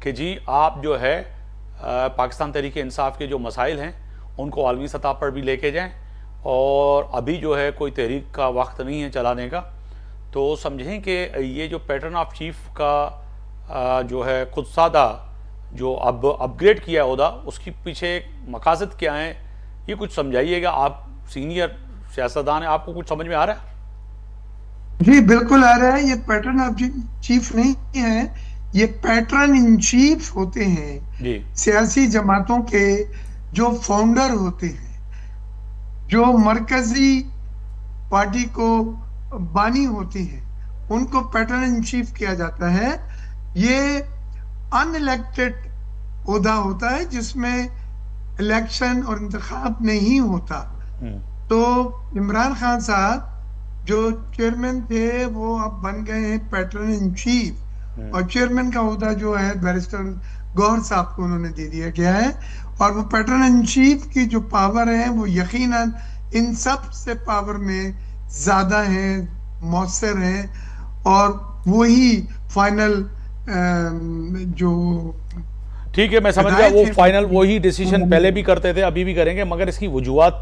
कि जी आप जो है पाकिस्तान तहरीक इंसाफ के जो मसाइल हैं उनको आलमी सतह पर भी लेके जाएं, और अभी जो है कोई तहरीक का वक्त नहीं है चलाने का। तो समझें कि ये जो पैटर्न ऑफ चीफ का जो है खुद सादा जो अब अपग्रेड किया ओहदा, उसके पीछे मकासद क्या हैं, ये कुछ समझाइएगा। आप सीनियर सियासतदान हैं, आपको कुछ समझ में आ रहा है? जी बिल्कुल आ रहा है। ये पैटर्न ऑफ चीफ नहीं है, ये पैटर्न इन चीफ होते हैं सियासी जमातों के जो फाउंडर होते हैं, जो मरकजी पार्टी को बानी होती हैं, उनको पैटर्न इन चीफ किया जाता है। ये अनइलेक्टेड ओहदा होता है जिसमें इलेक्शन और इंतखाब नहीं होता। तो इमरान खान साहब जो चेयरमैन थे वो अब बन गए हैं पैटर्न इन चीफ, और चेयरमैन का ओहदा जो है बैरिस्टर गौहर साहब को उन्होंने दे दिया गया है। और वो पैटर्न इन चीफ की जो पावर है वो यकीनन इन सब से पावर में ज्यादा है, मौसर है, और वही फाइनल जो ठीक है, मैं समझ गया, वो फाइनल वही डिसीजन पहले भी करते थे, अभी भी करेंगे, मगर इसकी वजूहात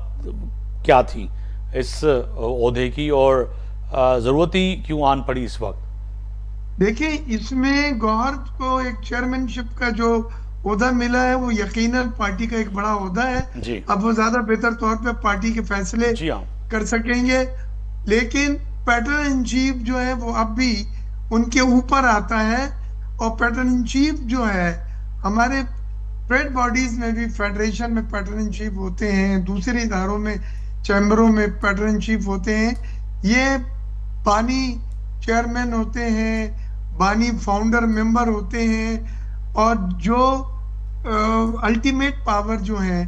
क्या थी इस ओहदे की, और जरूरत ही क्यों आन पड़ी इस वक्त? देखिए, इसमें गौहर को एक चेयरमैनशिप का जो ओहदा मिला है वो यकीनन पार्टी का एक बड़ा ओहदा है जी। अब वो ज्यादा बेहतर तौर पे पार्टी के फैसले कर सकेंगे, लेकिन पैटर्न इन चीफ जो है वो अब भी उनके ऊपर आता है। और पैटर्न इन चीफ जो है, हमारे ट्रेड बॉडीज में भी, फेडरेशन में पैटर्न इन चीफ होते हैं, दूसरे इदारों में, चैम्बरों में पैटर्न इन चीफ होते हैं। ये बानी चेयरमैन होते हैं, बानी फाउंडर मेंबर होते हैं, और जो अल्टीमेट पावर जो है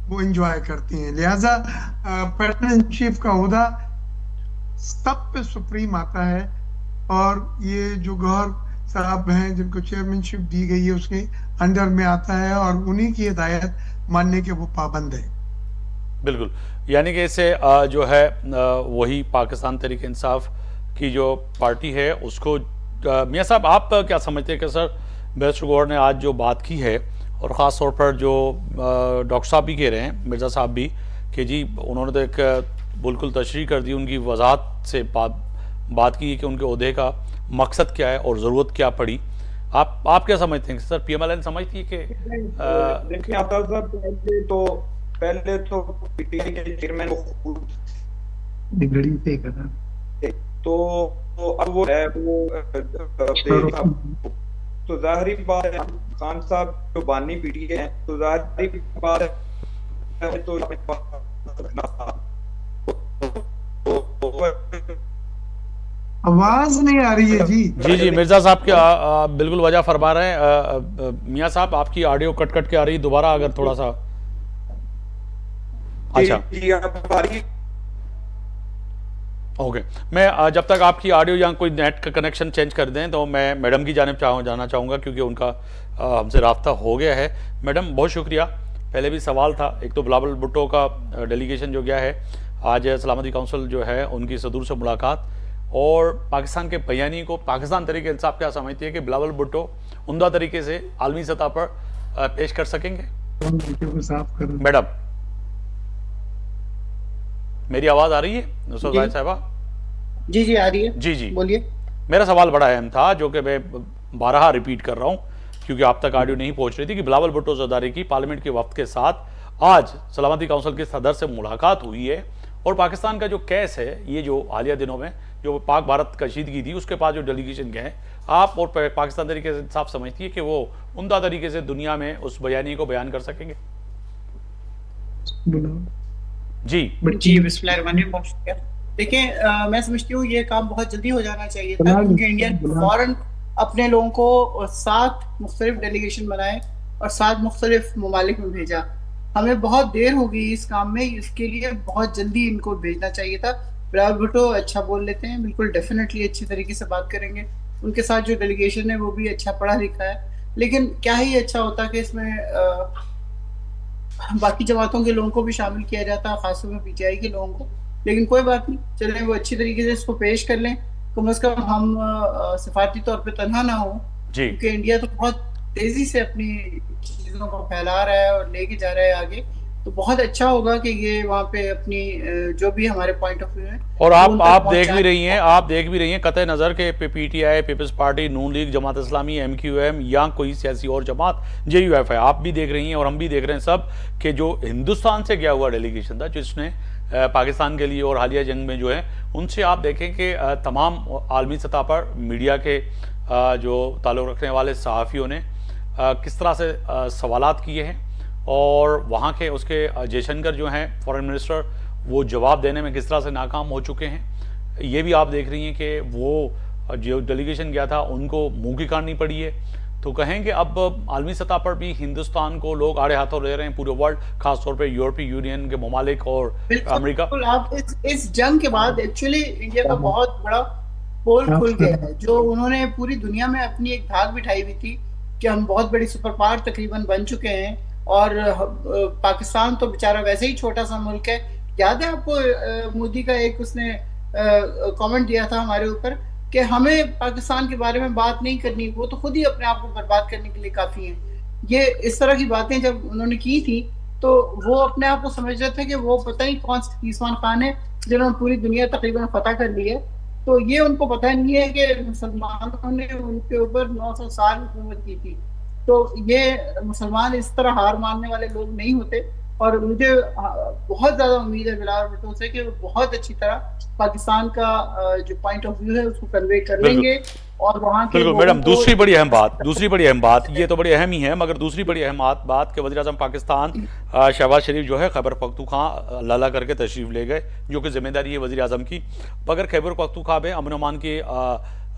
वो एंजॉय करते हैं। लिहाजा पैटर्न इन चीफ का ओहदा सब पे सुप्रीम आता है, और ये जो गौहर साहब हैं जिनको चेयरमैनशिप दी गई है उसके अंडर में आता है, और उन्हीं की हिदायत मानने के वो पाबंद है। बिल्कुल, यानी कि इससे जो है वही पाकिस्तान तहरीक इंसाफ की जो पार्टी है उसको, मियां साहब आप क्या समझते हैं कि सर बैरिस्टर गौहर ने आज जो बात की है, और ख़ास तौर पर जो डॉक्टर साहब भी कह रहे हैं, मिर्ज़ा साहब भी, कि जी उन्होंने तो एक बिल्कुल तशरीह कर दी, उनकी वजाहत से बात की कि उनके ओहदे का मकसद क्या है और ज़रूरत क्या पड़ी। आप क्या समझते हैं सर? PMLN समझती है कि देखिए आता साहब, पहले तो पीटीआई के चेयरमैन तो अब वो है तो जाहिर बात है खान साहब जो बानी पीटीआई है, तो जाहिर बात है तो आवाज नहीं आ रही है जी। जी मिर्जा साहब क्या बिल्कुल वजह फरमा रहे हैं। मियां साहब आपकी ऑडियो कट के आ रही है, दोबारा अगर थोड़ा सा। अच्छा जी आप आ रही है? ओके, मैं जब तक आपकी ऑडियो या कोई नेट का कनेक्शन चेंज कर दें तो मैं मैडम की जानिब जाना चाहूँगा, क्योंकि उनका हमसे राब्ता हो गया है। मैडम बहुत शुक्रिया। पहले भी सवाल था, एक तो बिलावल भुट्टो का डेलीगेशन जो गया है आज सलामती काउंसिल जो है उनकी सदूर से मुलाकात, और पाकिस्तान के बयानी को पाकिस्तान तरीके इंसाफ क्या समझती है कि बिलावल भुट्टो उम्दा तरीके से आलमी सतह पर पेश कर सकेंगे? मैडम मेरी आवाज आ रही है नुसरत ज़ाहिद साहिबा? जी आ रही है। जी बोलिए। मेरा सवाल बड़ा अहम था, जो कि मैं 12 रिपीट कर रहा हूं क्योंकि आप तक ऑडियो नहीं पहुंच रही थी, कि बिलावल भुट्टो ज़रदारी की पार्लियामेंट के वक्त के साथ आज सलामती काउंसिल के सदर से मुलाकात हुई है, और पाकिस्तान का जो केस है, ये जो हालिया दिनों में जो पाक भारत कशीदगी थी उसके बाद जो डेलीगेशन गए, आप और पाकिस्तान तरीके से साफ समझती है कि वो उम्दा तरीके से दुनिया में उस बयानी को बयान कर सकेंगे? जी बिस्मिल्लाहिर्रहमानिर्रहीम, बहुत शुक्रिया। देखिए मैं समझती हूँ ये काम बहुत जल्दी हो जाना चाहिए था, क्योंकि इंडिया फौरन अपने लोगों को 7 मुख्तलिफ डेलीगेशन बनाए और 7 मुख्तलिफ ममालिक में भेजा। हमें बहुत देर हो गई इस काम में, इसके लिए बहुत जल्दी इनको भेजना चाहिए था। बिलावल भुट्टो अच्छा बोल लेते हैं, बिल्कुल डेफिनेटली अच्छी तरीके से बात करेंगे, उनके साथ जो डेलीगेशन है वो भी अच्छा पढ़ा लिखा है, लेकिन क्या ही अच्छा होता कि इसमें बाकी जमातों के लोगों को भी शामिल किया जाता, खासतौर में PTI के लोगों को। लेकिन कोई बात नहीं, चलें वो अच्छी तरीके से इसको पेश कर लें, कम से कम हम सिफारती तौर पे तनहा ना हो, क्योंकि इंडिया तो बहुत तेजी से अपनी चीजों को फैला रहा है और लेके जा रहा है आगे, तो बहुत अच्छा होगा कि ये वहाँ पे अपनी जो भी हमारे पॉइंट ऑफ व्यू है, और आप देख भी रही हैं कतई नज़र के PTI, पीपल्स पार्टी, नून लीग, जमात इस्लामी, MQM या कोई सियासी और जमात JUF है, आप भी देख रही हैं और हम भी देख रहे हैं सब, कि जो हिंदुस्तान से गया हुआ डेलीगेशन था जिसने पाकिस्तान के लिए और हालिया जंग में जो है, उनसे आप देखें कि तमाम आलमी सतह पर मीडिया के जो ताल्लुक़ रखने वाले सहाफ़ियों ने किस तरह से सवालात किए हैं, और वहाँ के उसके जयशंकर जो हैं फॉरेन मिनिस्टर, वो जवाब देने में किस तरह से नाकाम हो चुके हैं। ये भी आप देख रही हैं कि वो जो डेलीगेशन गया था उनको मुँह की काटनी पड़ी है। तो कहेंगे अब आलमी सतह पर भी हिंदुस्तान को लोग आड़े हाथों ले रहे हैं, पूरे वर्ल्ड, खासतौर पे यूरोपीय यूनियन के ममालिक और अमेरिका। आप इस जंग के बाद एक्चुअली इंडिया का बहुत बड़ा पोल खुल गया है। जो उन्होंने पूरी दुनिया में अपनी एक धाक बिठाई हुई थी कि हम बहुत बड़ी सुपर पावर तकरीबन बन चुके हैं, और पाकिस्तान तो बेचारा वैसे ही छोटा सा मुल्क है। याद है आपको मोदी का एक उसने कमेंट दिया था हमारे ऊपर कि हमें पाकिस्तान के बारे में बात नहीं करनी, वो तो खुद ही अपने आप को बर्बाद करने के लिए काफी हैं। ये इस तरह की बातें जब उन्होंने की थी तो वो अपने आप को समझ रहे थे कि वो पता नहीं कौन सा तीसवान खान है जिन्होंने पूरी दुनिया तकरीबन फतह कर ली है। तो ये उनको पता नहीं है कि मुसलमानों ने उनके ऊपर 900 साल हुकूमत की थी। तो ये मुसलमान इस तरह हार मानने वाले लोग नहीं होते, और मुझे बहुत ज्यादा उम्मीद है बिलावल भुट्टो से कि वो बहुत अच्छी तरह पाकिस्तान का जो पॉइंट ऑफ व्यू है उसको कन्वे कर लेंगे। और वहाँ के बिल्कुल मैडम, दूसरी बड़ी अहम बात ये तो बड़ी अहम ही है, मगर दूसरी बड़ी अहम बात कि वज़ीर-ए-आज़म पाकिस्तान शहबाज शरीफ जो है खैबर पख्तूनख्वा लाला करके तशरीफ ले गए, जो कि जिम्मेदारी है वज़ीर-ए-आज़म की। मगर खैबर पख्तूनख्वा में अमन अमान की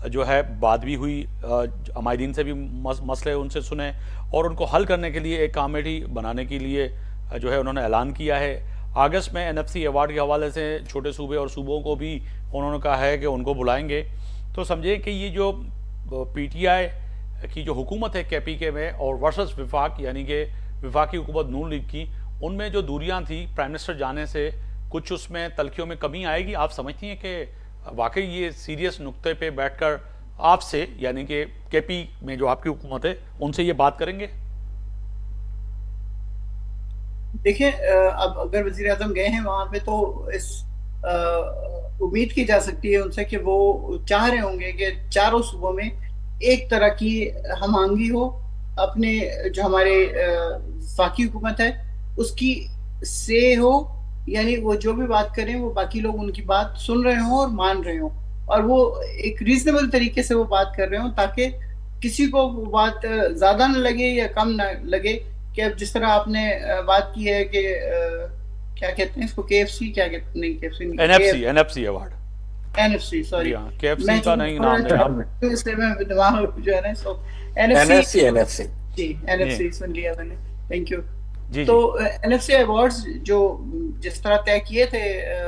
जो है बात भी हुई, अमायदीन से भी मसले उनसे सुने, और उनको हल करने के लिए एक कमेटी बनाने के लिए जो है उन्होंने ऐलान किया है। अगस्त में NFC अवार्ड के हवाले से छोटे सूबे और सूबों को भी उन्होंने कहा है कि उनको बुलाएंगे। तो समझे कि ये जो PTI की जो हुकूमत है KPK में और वर्सेस विफाक यानी कि विफाकी हुकूमत नून लीग की, उनमें जो दूरियां थी प्राइम मिनिस्टर जाने से, कुछ उसमें तलखियों में कमी आएगी? आप समझती हैं कि वाकई ये सीरियस नुक्ते पे बैठकर आपसे यानी कि KP में जो आपकी हुकूमत है उनसे ये बात करेंगे? देखिए, अब अगर वज़ीर-ए-आज़म गए हैं वहां पे तो इस उम्मीद की जा सकती है उनसे कि वो चाह रहे होंगे कि चारों सूबों में एक तरह की हमआहंगी हो, अपने जो हमारे वफाकी हुकूमत है उसकी से हो, यानी वो जो भी बात करें वो बाकी लोग उनकी बात सुन रहे हों और मान रहे हों, और वो एक रीजनेबल तरीके से वो बात कर रहे हों ताकि किसी को वो बात ज्यादा न लगे या कम न लगे। कि अब जिस तरह आपने बात की है कि क्या कहते हैं इसको, KFC क्या कहते हैं, नहीं KFC नहीं, NFC award, NFC sorry, KFC का नहीं नाम है इसलिए मैं दिमाग जो है ना, सो NFC सुन लिया मैंने, थैंक यू जी। तो NFC अवार्ड्स जो जिस तरह तय किए थे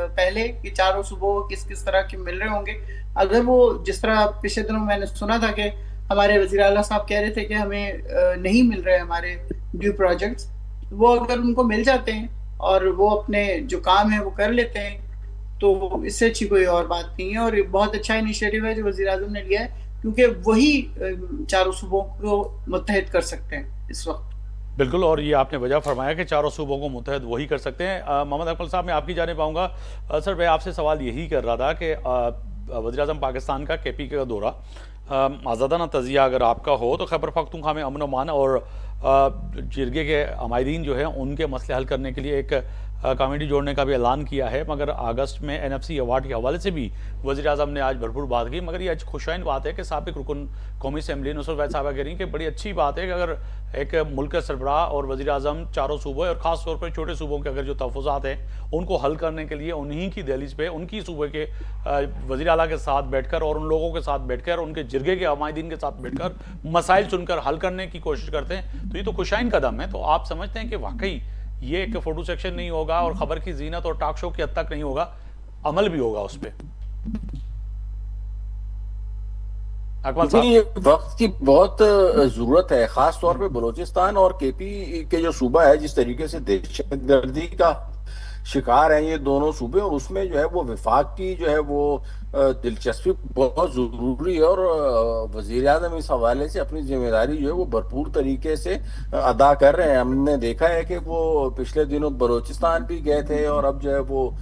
पहले कि चारों सूबों किस किस तरह के मिल रहे होंगे, अगर वो जिस तरह पिछले दिनों मैंने सुना था कि हमारे वज़ीर आला साहब कह रहे थे कि हमें नहीं मिल रहे हमारे ड्यू प्रोजेक्ट्स, वो अगर उनको मिल जाते हैं और वो अपने जो काम है वो कर लेते हैं तो इससे अच्छी कोई और बात नहीं है। और बहुत अच्छा इनिशिएटिव है जो वज़ीर आज़म ने लिया है, क्योंकि वही चारों सूबों को मुत्तहिद कर सकते हैं इस वक्त। बिल्कुल, और ये आपने वजह फरमाया कि चारों सूबों को मुत्तहद वही कर सकते हैं। मोहम्मद अकमल साहब, मैं आपकी जाने पाऊँगा। सर, मैं आपसे सवाल यही कर रहा था कि वज़ीर-ए-आज़म पाकिस्तान का KPK का दौरा, आज़ादाना तज़िया अगर आपका हो तो खैबर पख्तूनख्वा में अमन अमान और जिरगे के अमायदीन जो है उनके मसले हल करने के लिए एक कमेटी जोड़ने का भी ऐलान किया है। मगर अगस्त में NFC अवार्ड के हवाले से भी वज़ीर-ए-आज़म ने आज भरपूर बात की। मगर ये आज खुशाइन बात है कि साबिक़ रुकन कौमी असम्बली नुसरत वैद साहबा कह रही कि बड़ी अच्छी बात है कि अगर एक मुल्क के सरबराह और वज़ीर-ए-आज़म चारों सूबों और ख़ास तौर पर छोटे सूबों के अगर जो तहफ़्फ़ुज़ात हैं उनको हल करने के लिए उन्हीं की दहलीज़ पे उनकी सूबे के वज़ीर आला के साथ बैठकर और उन लोगों के साथ बैठकर उनके जिरगे के अमायदीन के साथ बैठकर मसाइल सुनकर हल करने की कोशिश करते हैं, तो ये तो खुशाइन कदम है। तो आप समझते हैं कि वाकई ये एक फोटो सेक्शन नहीं होगा और खबर की जीनत और टॉक शो की हद तक नहीं होगा, अमल भी होगा उस पर? वक्त की बहुत जरूरत है, खास तौर पे बलूचिस्तान और KP के जो सूबा है जिस तरीके से दहशतगर्दी का शिकार हैं ये दोनों सूबे, और उसमें जो है वो विफाक की जो है वो दिलचस्पी बहुत जरूरी है। और वज़ीर-ए-आज़म इस हवाले से अपनी जिम्मेदारी जो है वो भरपूर तरीके से अदा कर रहे हैं। हमने देखा है कि वो पिछले दिनों बलूचिस्तान भी गए थे और अब जो है वो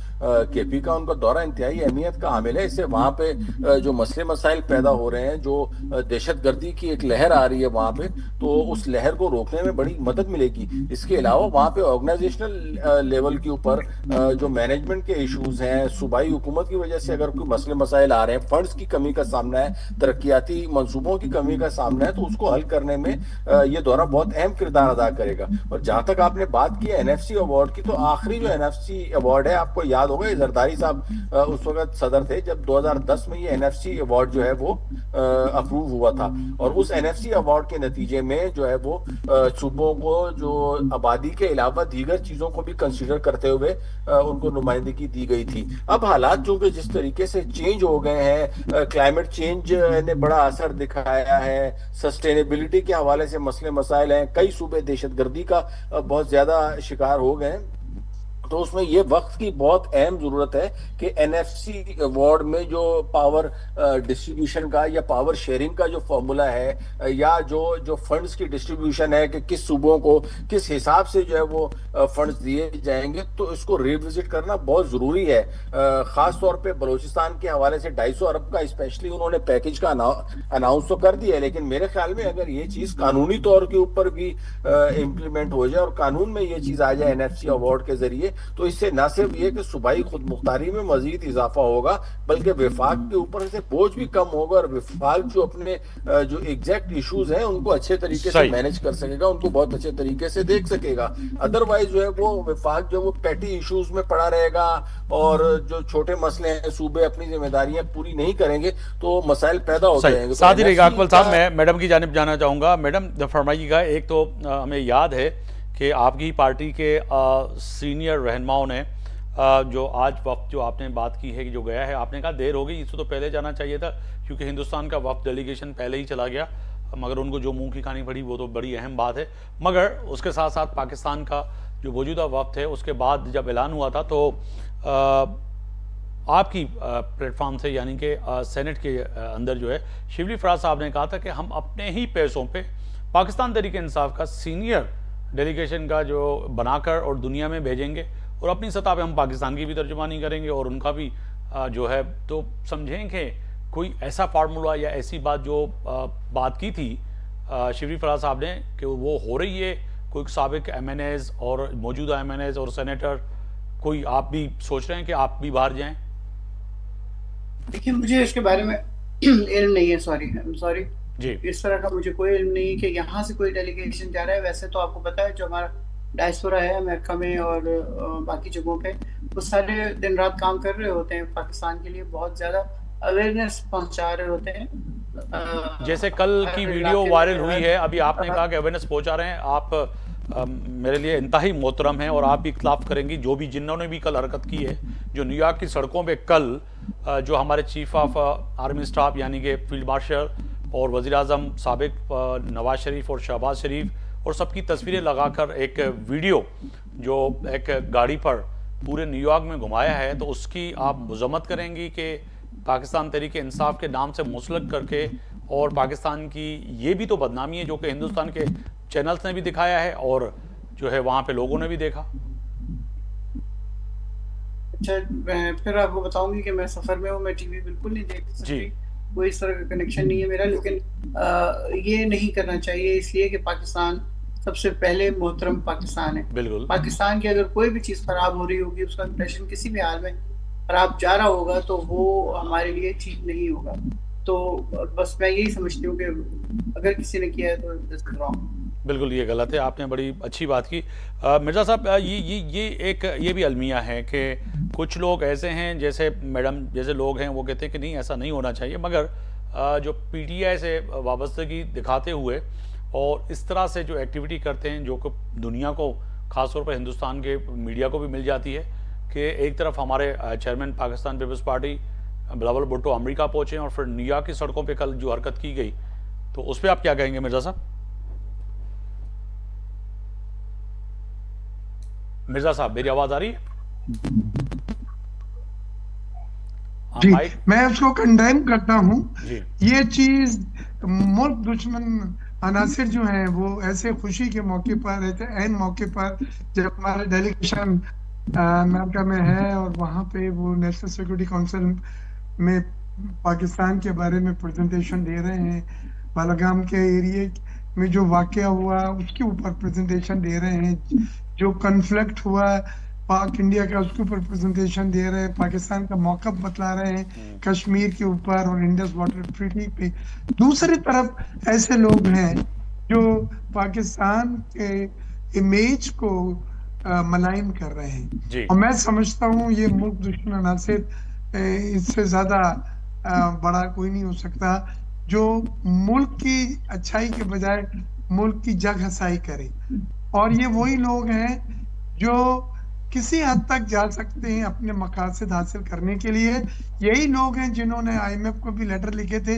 KP का उनका दौरा इंतहाई अहमियत का हामिल है। इससे वहाँ पे जो मसले मसाइल पैदा हो रहे हैं, जो दहशतगर्दी की एक लहर आ रही है वहाँ पे, तो उस लहर को रोकने में बड़ी मदद मिलेगी। इसके अलावा वहाँ पे ऑर्गेनाइजेशनल लेवल के ऊपर जो मैनेजमेंट के इश्यूज हैं, सूबाई हुकूमत की वजह से अगर कोई मसले मसाइल आ रहे हैं, फंड्स की कमी का सामना है, तरक्याती मंसूबों की कमी का सामना है, तो उसको हल करने में ये दौरा बहुत अहम किरदार अदा करेगा। और जहां तक आपने बात की एनएफसी अवार्ड की, तो आखिरी जो एनएफसी अवार्ड है, आपको याद होगा जरदारी साहब उस वक्त सदर थे जब 2010 में ये एनएफसी अवार्ड जो है वो अप्रूव हुआ था। और उस एनएफसी अवार्ड के नतीजे में जो है वो सूबों को जो आबादी के अलावा दीगर चीजों को भी कंसीडर करते हुए उनको नुमाइंदगी दी गई थी। अब हालात चूंकि जिस तरीके से चेंज हो गए हैं, क्लाइमेट चेंज ने बड़ा असर दिखाया है, सस्टेनेबिलिटी के हवाले से मसले मसाइल हैं, कई सूबे दहशतगर्दी का बहुत ज्यादा शिकार हो गए हैं, तो उसमें ये वक्त की बहुत अहम जरूरत है कि एनएफसी अवार्ड में जो पावर डिस्ट्रीब्यूशन का या पावर शेयरिंग का जो फॉर्मूला है, या जो फंड्स की डिस्ट्रीब्यूशन है कि किस सूबों को किस हिसाब से जो है वो फंड्स दिए जाएंगे, तो इसको रिविजिट करना बहुत जरूरी है। खास तौर पे बलूचिस्तान के हवाले से 250 अरब का स्पेशली उन्होंने पैकेज का अनाउंस तो कर दिया है, लेकिन मेरे ख्याल में अगर ये चीज कानूनी तौर के ऊपर भी इम्प्लीमेंट हो जाए और कानून में ये चीज आ जाए एनएफसी अवार्ड के जरिए, तो इससे न सिर्फ ये कि सूबाई खुद मुख्तारी में मजीद इजाफा होगा, बल्कि विफाक के ऊपर से बोझ भी कम होगा और विफाक जो अपने जो एग्जैक्ट इश्यूज हैं उनको अच्छे तरीके से मैनेज कर सकेगा, उनको बहुत अच्छे तरीके से देख सकेगा। अदरवाइज जो है वो विफाक जो वो पैटी इश्यूज में पड़ा रहेगा और जो छोटे मसले हैं सूबे अपनी जिम्मेदारियां पूरी नहीं करेंगे तो मसाइल पैदा हो जाएंगे। साथ ही रहेगा अकमल साहब, मैं मैडम की जानिब जाना चाहूंगा। मैडम फरमाइएगा, एक तो हमें याद है कि आपकी पार्टी के सीनियर रहनुमाओं ने जो आज वक्त जो आपने बात की है कि जो गया है, आपने कहा देर हो गई, इससे तो पहले जाना चाहिए था क्योंकि हिंदुस्तान का वक्त डेलीगेशन पहले ही चला गया, मगर उनको जो मुंह की कहानी पड़ी वो तो बड़ी अहम बात है। मगर उसके साथ साथ पाकिस्तान का जो मौजूदा वक्त है उसके बाद जब ऐलान हुआ था तो आपकी प्लेटफॉर्म से यानी कि सेनेट के अंदर जो है शिवली फराज साहब ने कहा था कि हम अपने ही पैसों पे पाकिस्तान तहरीक इंसाफ का सीनियर डेलीगेशन का जो बनाकर और दुनिया में भेजेंगे और अपनी सतह पे हम पाकिस्तान की भी तर्जुमानी करेंगे और उनका भी जो है, तो समझें कि कोई ऐसा फार्मूला या ऐसी बात जो बात की थी शिवली फराज साहब ने कि वो हो रही है, कोई साबिक MNAs और मौजूदा MNAs और सेनेटर, कोई आप भी सोच रहे हैं कि आप भी बाहर जाएं? देखिए, मुझे इसके बारे में इल्म नहीं है, सॉरी जी, इस तरह का मुझे कोई इल्म नहीं कि यहाँ से कोई डेलीगेशन जा रहा है। वैसे तो आपको पता है जो हमारा डायस्पोरा है अमेरिका में और बाकी जगहों पे, वो सारे दिन रात काम कर रहे होते हैं, पाकिस्तान के लिए बहुत ज्यादा अवेयरनेस पहुंचा रहे होते हैं। जैसे कल की वीडियो वायरल हुई है, अभी आपने कहा कि अवेयरनेस पहुंचा रहे हैं, आप मेरे लिए इंतहाई मोहतरम हैं और आप भी इख्तलाफ करेंगी जो भी जिन्होंने भी कल हरकत की है, जो न्यूयॉर्क की सड़कों पे कल जो हमारे चीफ ऑफ आर्मी स्टाफ यानी कि फील्ड मार्शल और वज़ीर आज़म साबिक नवाज शरीफ और शहबाज शरीफ और सबकी तस्वीरें लगाकर एक वीडियो जो एक गाड़ी पर पूरे न्यूयॉर्क में घुमाया है, तो उसकी आप मजम्मत करेंगी कि पाकिस्तान तहरीक इंसाफ के नाम से मुसलक करके और पाकिस्तान की ये भी तो बदनामी है जो कि हिंदुस्तान के चैनल्स ने भी दिखाया है और जो है वहाँ पे लोगों ने भी देखा। अच्छा, मैं फिर आपको बताऊंगी कि मैं सफर में हूँ, मैं टीवी बिल्कुल नहीं देख सकती, कोई इस तरह का कनेक्शन नहीं है मेरा, लेकिन ये नहीं करना चाहिए इसलिए कि पाकिस्तान सबसे पहले मोहतरम पाकिस्तान है। बिल्कुल, पाकिस्तान की अगर कोई भी चीज खराब हो रही होगी, उसका इंप्रेशन किसी भी हाल में खराब जा रहा होगा तो वो हमारे लिए ठीक नहीं होगा। तो बस मैं यही समझती हूँ कि अगर किसी ने किया है तो दिस इज रॉन्ग। बिल्कुल ये गलत है, आपने बड़ी अच्छी बात की। मिर्ज़ा साहब, ये भी अलमिया है कि कुछ लोग ऐसे हैं जैसे मैडम जैसे लोग हैं वो कहते हैं कि नहीं ऐसा नहीं होना चाहिए, मगर जो PTI से वाबस्तगी दिखाते हुए और इस तरह से जो एक्टिविटी करते हैं जो कि दुनिया को ख़ासतौर पर हिंदुस्तान के मीडिया को भी मिल जाती है कि एक तरफ हमारे chairman Pakistan peoples Party Bilawal Bhutto America पहुँचे और फिर न्यूयॉर्क की सड़कों पर कल जो हरकत की गई, तो उस पर आप क्या कहेंगे मिर्ज़ा साहब? मिर्जा साहब मेरी आवाज आ रही है? जी, मैं उसको कंडेम करता हूँ। ये चीज मुल्क दुश्मन अनासिर जो हैं वो ऐसे खुशी के मौके पर, ऐसे ऐन मौके पर जब हमारा डेलीगेशन अमेरिका में है और वहाँ पे वो नेशनल सिक्योरिटी काउंसिल में पाकिस्तान के बारे में प्रेजेंटेशन दे रहे हैं, बालागाम के एरिया में जो वाकया हुआ उसके ऊपर प्रेजेंटेशन दे रहे हैं, जो कन्फ्लिक्ट हुआ पाक इंडिया का उसके ऊपर प्रेजेंटेशन दे रहे हैं, पाकिस्तान का मौका बतला रहे हैं कश्मीर के ऊपर और इंडस वाटर ट्रीटी पे। दूसरी तरफ ऐसे लोग हैं जो पाकिस्तान के इमेज को मलाइन कर रहे हैं, और मैं समझता हूँ ये मुल्क दुश्मन अनासिर इससे ज्यादा बड़ा कोई नहीं हो सकता जो मुल्क की अच्छाई के बजाय मुल्क की जग हसाई करे। और ये वही लोग हैं जो किसी हद तक जा सकते हैं अपने मकासद हासिल करने के लिए। यही लोग हैं जिन्होंने IMF को भी लेटर लिखे थे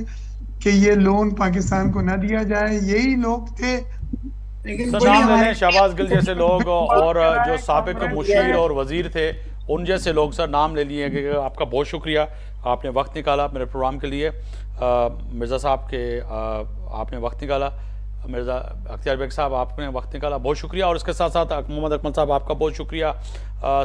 कि ये लोन पाकिस्तान को न दिया जाए। यही लोग थे। नाम ले लें शहबाज गिल जैसे लोग और जो साबिक मुशीर और वजीर थे उन जैसे लोग, सर नाम ले लिए। आपका बहुत शुक्रिया, आपने वक्त निकाला मेरे प्रोग्राम के लिए। मिर्ज़ा साहब के आपने वक्त निकाला, मिर्ज़ा अख्तियार बेग साहब आपने वक्त निकाला, बहुत शुक्रिया। और इसके साथ साथ मोहम्मद अकमल साहब आपका बहुत शुक्रिया,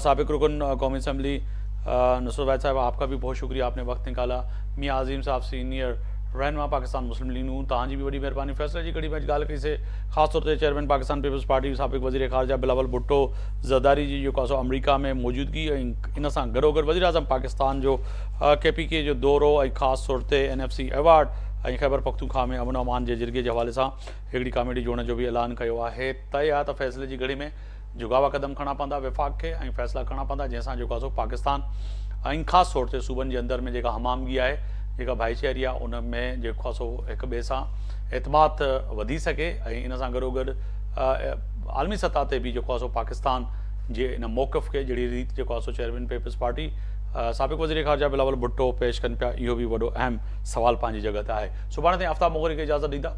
साबिक रुकन कौमी असम्बली नुसरत वैद साहब आपका भी बहुत शुक्रिया, आपने वक्त निकाला। मियाँ अजीम साहब सीनियर रहनुमा पाकिस्तान मुस्लिम लीग नून, तहां जी भी बड़ी मेहरबानी। फैसला जी कड़ी में गाल कई से खास तौर पर चेयरमैन पाकिस्तान पीपल्स पार्टी साबिक वज़ीर ख़ारजा बिलावल भुट्टो ज़रदारी जी जो कासो अमरीका में मौजूदगी इन सां गॾोगॾु वज़ीर आज़म पाकिस्तान जो KPK जो दौरो ऐं ख़ासि तौर ते NFC अवार्ड ऐं ख़ैबर पख्तूनख्वा में अमन अमान जे जिरगे जे हवाले सां हिकिड़ी कॉमेडी जोड़ण जो भी ऐलान कयो आहे। तय आहे त फ़ैसिले जी घड़ी में जुगावा क़दम खणणा पवंदा विफ़ाक़ खे ऐं फ़ैसिला खणणा पवंदा जंहिंसां जेको आहे पाकिस्तान ऐं ख़ासि तौर ते सूबनि जे अंदरि में जेका हमामगी आहे, जेका भाईचारी आहे, उन में जेको आहे सो हिक ॿिए सां एतमाद वधी सघे। ऐं इन सां गॾोगॾु आलमी सतह ते बि जेको आहे सो पाकिस्तान जे इन मौक़िफ़ खे जहिड़ी रीति जेको आहे सो चेयरमैन पीपल्स पार्टी साबिक वज़ीर ख़ारजा बिलावल भुट्टो पेश कनि पिया, इहो बि वॾो अहम सवाल पंहिंजी जॻह ते आहे। सुभाणे ताईं आफ्ताब मोगरी खे इजाज़त ॾींदा।